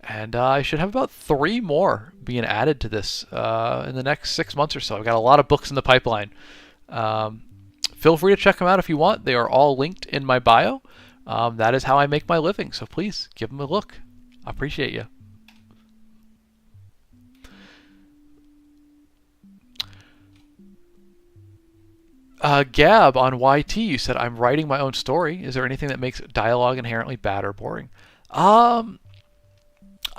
Speaker 1: And I should have about 3 more being added to this in the next 6 months or so. I've got a lot of books in the pipeline. Feel free to check them out if you want. They are all linked in my bio. That is how I make my living, so please give them a look. I appreciate you. Gab on YT, you said, I'm writing my own story. Is there anything that makes dialogue inherently bad or boring? I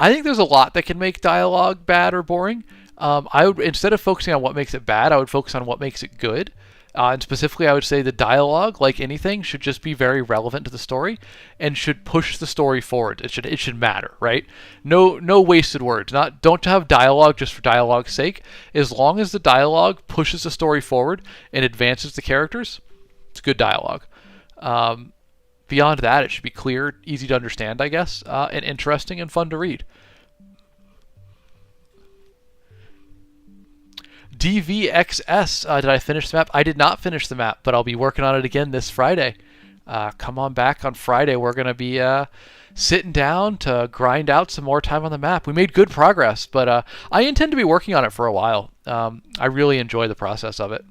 Speaker 1: think there's a lot that can make dialogue bad or boring. I would, instead of focusing on what makes it bad, I would focus on what makes it good. And specifically, I would say the dialogue, like anything, should just be very relevant to the story and should push the story forward. It should matter, right? No wasted words. Don't have dialogue just for dialogue's sake. As long as the dialogue pushes the story forward and advances the characters, it's good dialogue. Beyond that, it should be clear, easy to understand, I guess, and interesting and fun to read. DVXS, did I finish the map? I did not finish the map, but I'll be working on it again this Friday. come on back on Friday. We're going to be sitting down to grind out some more time on the map. We made good progress, but I intend to be working on it for a while. I really enjoy the process of it.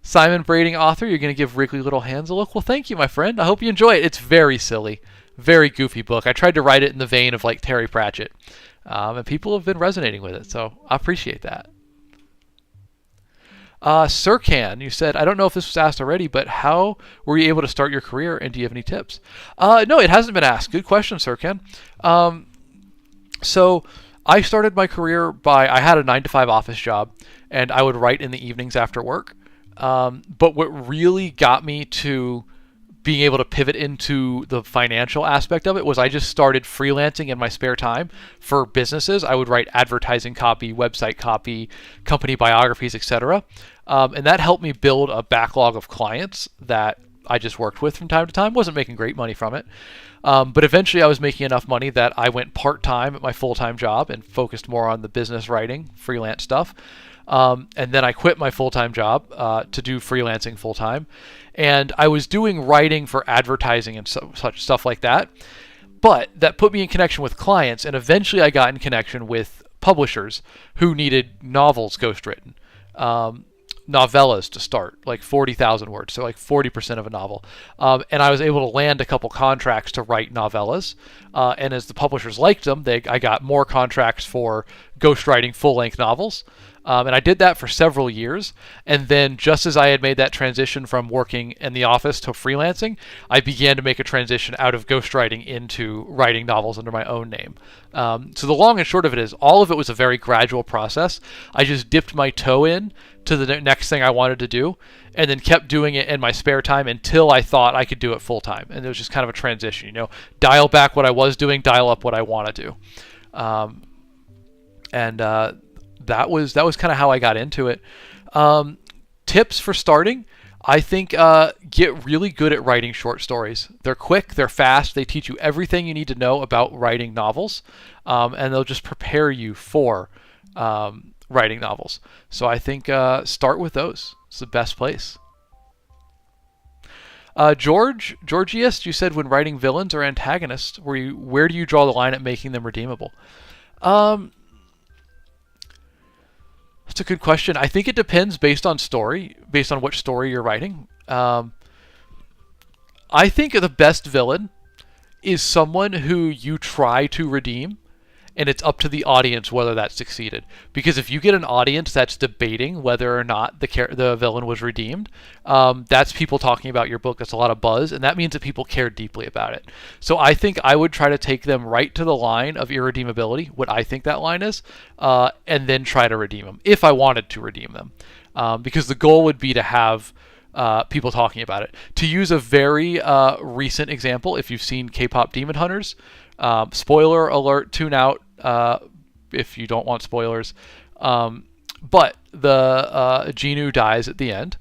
Speaker 1: Simon Brading, author, you're going to give Wriggly Little Hands a look. Well, thank you, my friend. I hope you enjoy it. It's very silly, very goofy book. I tried to write it in the vein of like Terry Pratchett, and people have been resonating with it, so I appreciate that. Sircan, you said, I don't know if this was asked already, but how were you able to start your career, and do you have any tips? No, it hasn't been asked. Good question, Sircan. So I started my career I had a 9-to-5 office job, and I would write in the evenings after work. But what really got me to being able to pivot into the financial aspect of it was I just started freelancing in my spare time for businesses. I would write advertising copy, website copy, company biographies, etc. And that helped me build a backlog of clients that I just worked with from time to time. Wasn't making great money from it. But eventually I was making enough money that I went part-time at my full-time job and focused more on the business writing, freelance stuff. And then I quit my full-time job to do freelancing full-time. And I was doing writing for advertising and such stuff like that. But that put me in connection with clients, and eventually I got in connection with publishers who needed novels ghostwritten. Novellas to start, like 40,000 words, so like 40% of a novel. And I was able to land a couple contracts to write novellas. And as the publishers liked them, I got more contracts for ghostwriting full-length novels. And I did that for several years. And then just as I had made that transition from working in the office to freelancing, I began to make a transition out of ghostwriting into writing novels under my own name. So the long and short of it is all of it was a very gradual process. I just dipped my toe in to the next thing I wanted to do and then kept doing it in my spare time until I thought I could do it full time. And it was just kind of a transition, dial back what I was doing, dial up what I want to do. That was kind of how I got into it. Tips for starting, I think get really good at writing short stories. They're quick, they're fast, they teach you everything you need to know about writing novels, and they'll just prepare you for writing novels. So I think start with those. It's the best place. Georgiest, you said when writing villains or antagonists, where do you draw the line at making them redeemable? That's a good question. I think it depends based on which story you're writing. I think the best villain is someone who you try to redeem, and it's up to the audience whether that succeeded. Because if you get an audience that's debating whether or not the villain was redeemed, that's people talking about your book. That's a lot of buzz, and that means that people care deeply about it. So I think I would try to take them right to the line of irredeemability, what I think that line is, and then try to redeem them, if I wanted to redeem them. Because the goal would be to have people talking about it. To use a very recent example, if you've seen K-pop Demon Hunters, spoiler alert, tune out if you don't want spoilers. But the Genu dies at the end,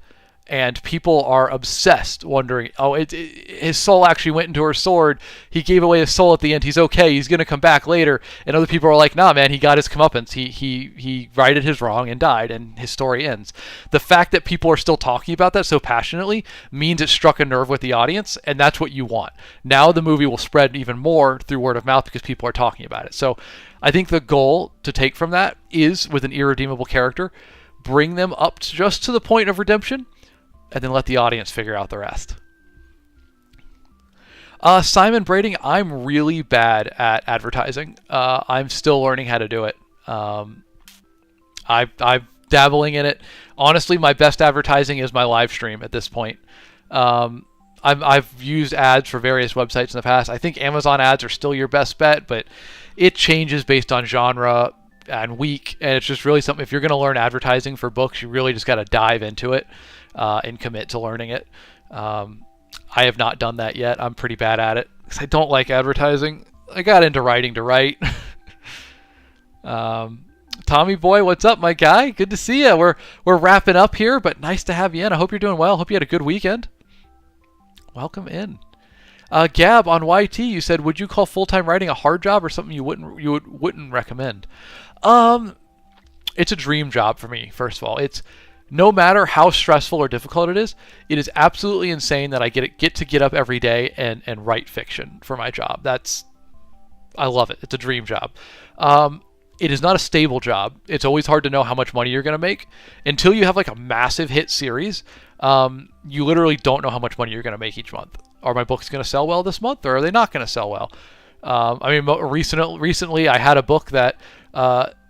Speaker 1: and people are obsessed, wondering, his soul actually went into her sword. He gave away his soul at the end. He's okay. He's going to come back later. And other people are like, nah, man, he got his comeuppance. He righted his wrong and died, and his story ends. The fact that people are still talking about that so passionately means it struck a nerve with the audience, and that's what you want. Now the movie will spread even more through word of mouth because people are talking about it. So I think the goal to take from that is, with an irredeemable character, bring them up just to the point of redemption, and then let the audience figure out the rest. Simon Brading, I'm really bad at advertising. I'm still learning how to do it. I'm dabbling in it. Honestly, my best advertising is my live stream at this point. I've used ads for various websites in the past. I think Amazon ads are still your best bet, but it changes based on genre and week, and it's just really something. If you're going to learn advertising for books, you really just got to dive into it and commit to learning it. I have not done that yet. I'm pretty bad at it because I don't like advertising. I got into writing to write. Tommy boy, what's up, my guy? Good to see you. We're wrapping up here, but nice to have you in. I hope you're doing well. Hope you had a good weekend. Welcome in. Gab on YT, you said, would you call full-time writing a hard job or something you wouldn't recommend? It's a dream job for me. First of all, no matter how stressful or difficult it is absolutely insane that I get to get up every day and write fiction for my job. I love it. It's a dream job. It is not a stable job. It's always hard to know how much money you're going to make until you have like a massive hit series. You literally don't know how much money you're going to make each month. Are my books going to sell well this month, or are they not going to sell well? Recently I had a book that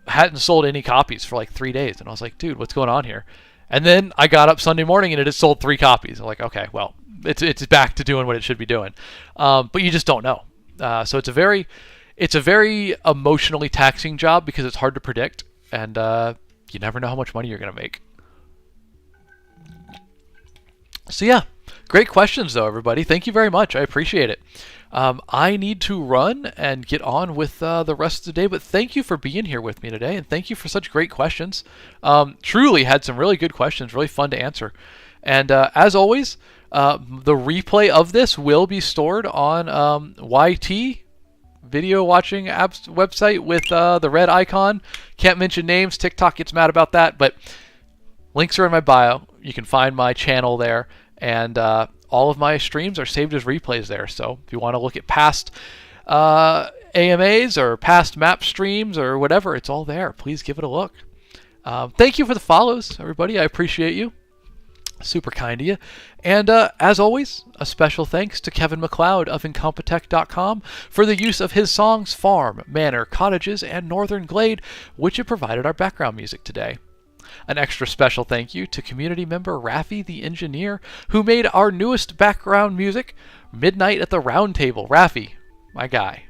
Speaker 1: hadn't sold any copies for like 3 days, and I was like, dude, what's going on here? And then I got up Sunday morning and it had sold 3 copies. I'm like, okay, well, it's back to doing what it should be doing. But you just don't know. So it's a very emotionally taxing job because it's hard to predict, and you never know how much money you're going to make. So yeah, great questions though, everybody. Thank you very much. I appreciate it. I need to run and get on with the rest of the day, but thank you for being here with me today, and thank you for such great questions. Truly had some really good questions, really fun to answer. And as always, the replay of this will be stored on YT video watching apps website with the red icon. Can't mention names. TikTok gets mad about that, but links are in my bio. You can find my channel there, and all of my streams are saved as replays there. So if you want to look at past AMAs or past map streams or whatever, it's all there. Please give it a look. Thank you for the follows, everybody. I appreciate you. Super kind of you. And as always, a special thanks to Kevin MacLeod of Incompetech.com for the use of his songs Farm, Manor, Cottages, and Northern Glade, which have provided our background music today. An extra special thank you to community member Raffi the Engineer, who made our newest background music, Midnight at the Round Table. Raffi, my guy,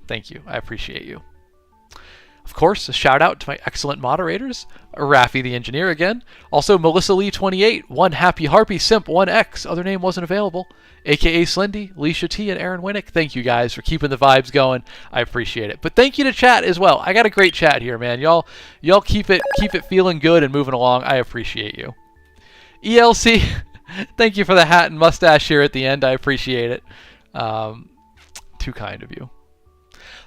Speaker 1: thank you. I appreciate you. Of course, a shout out to my excellent moderators, Raffi the Engineer again, also Melissa Lee 28, One Happy Harpy, Simp 1X, other name wasn't available, aka Slendy, Leisha T, and Aaron Winnick. Thank you guys for keeping the vibes going. I appreciate it. But thank you to chat as well. I got a great chat here, man. Y'all keep it feeling good and moving along. I appreciate you. ELC, thank you for the hat and mustache here at the end. I appreciate it. Too kind of you.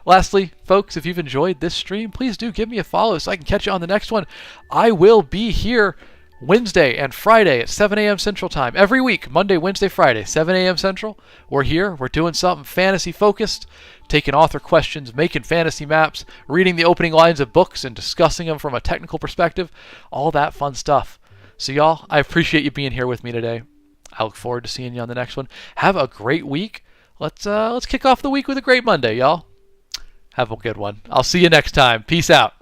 Speaker 1: Lastly, folks, if you've enjoyed this stream, please do give me a follow so I can catch you on the next one. I will be here Wednesday and Friday at 7 a.m. Central Time. Every week, Monday, Wednesday, Friday, 7 a.m. Central. We're here. We're doing something fantasy-focused, taking author questions, making fantasy maps, reading the opening lines of books and discussing them from a technical perspective, all that fun stuff. So, y'all, I appreciate you being here with me today. I look forward to seeing you on the next one. Have a great week. Let's kick off the week with a great Monday, y'all. Have a good one. I'll see you next time. Peace out.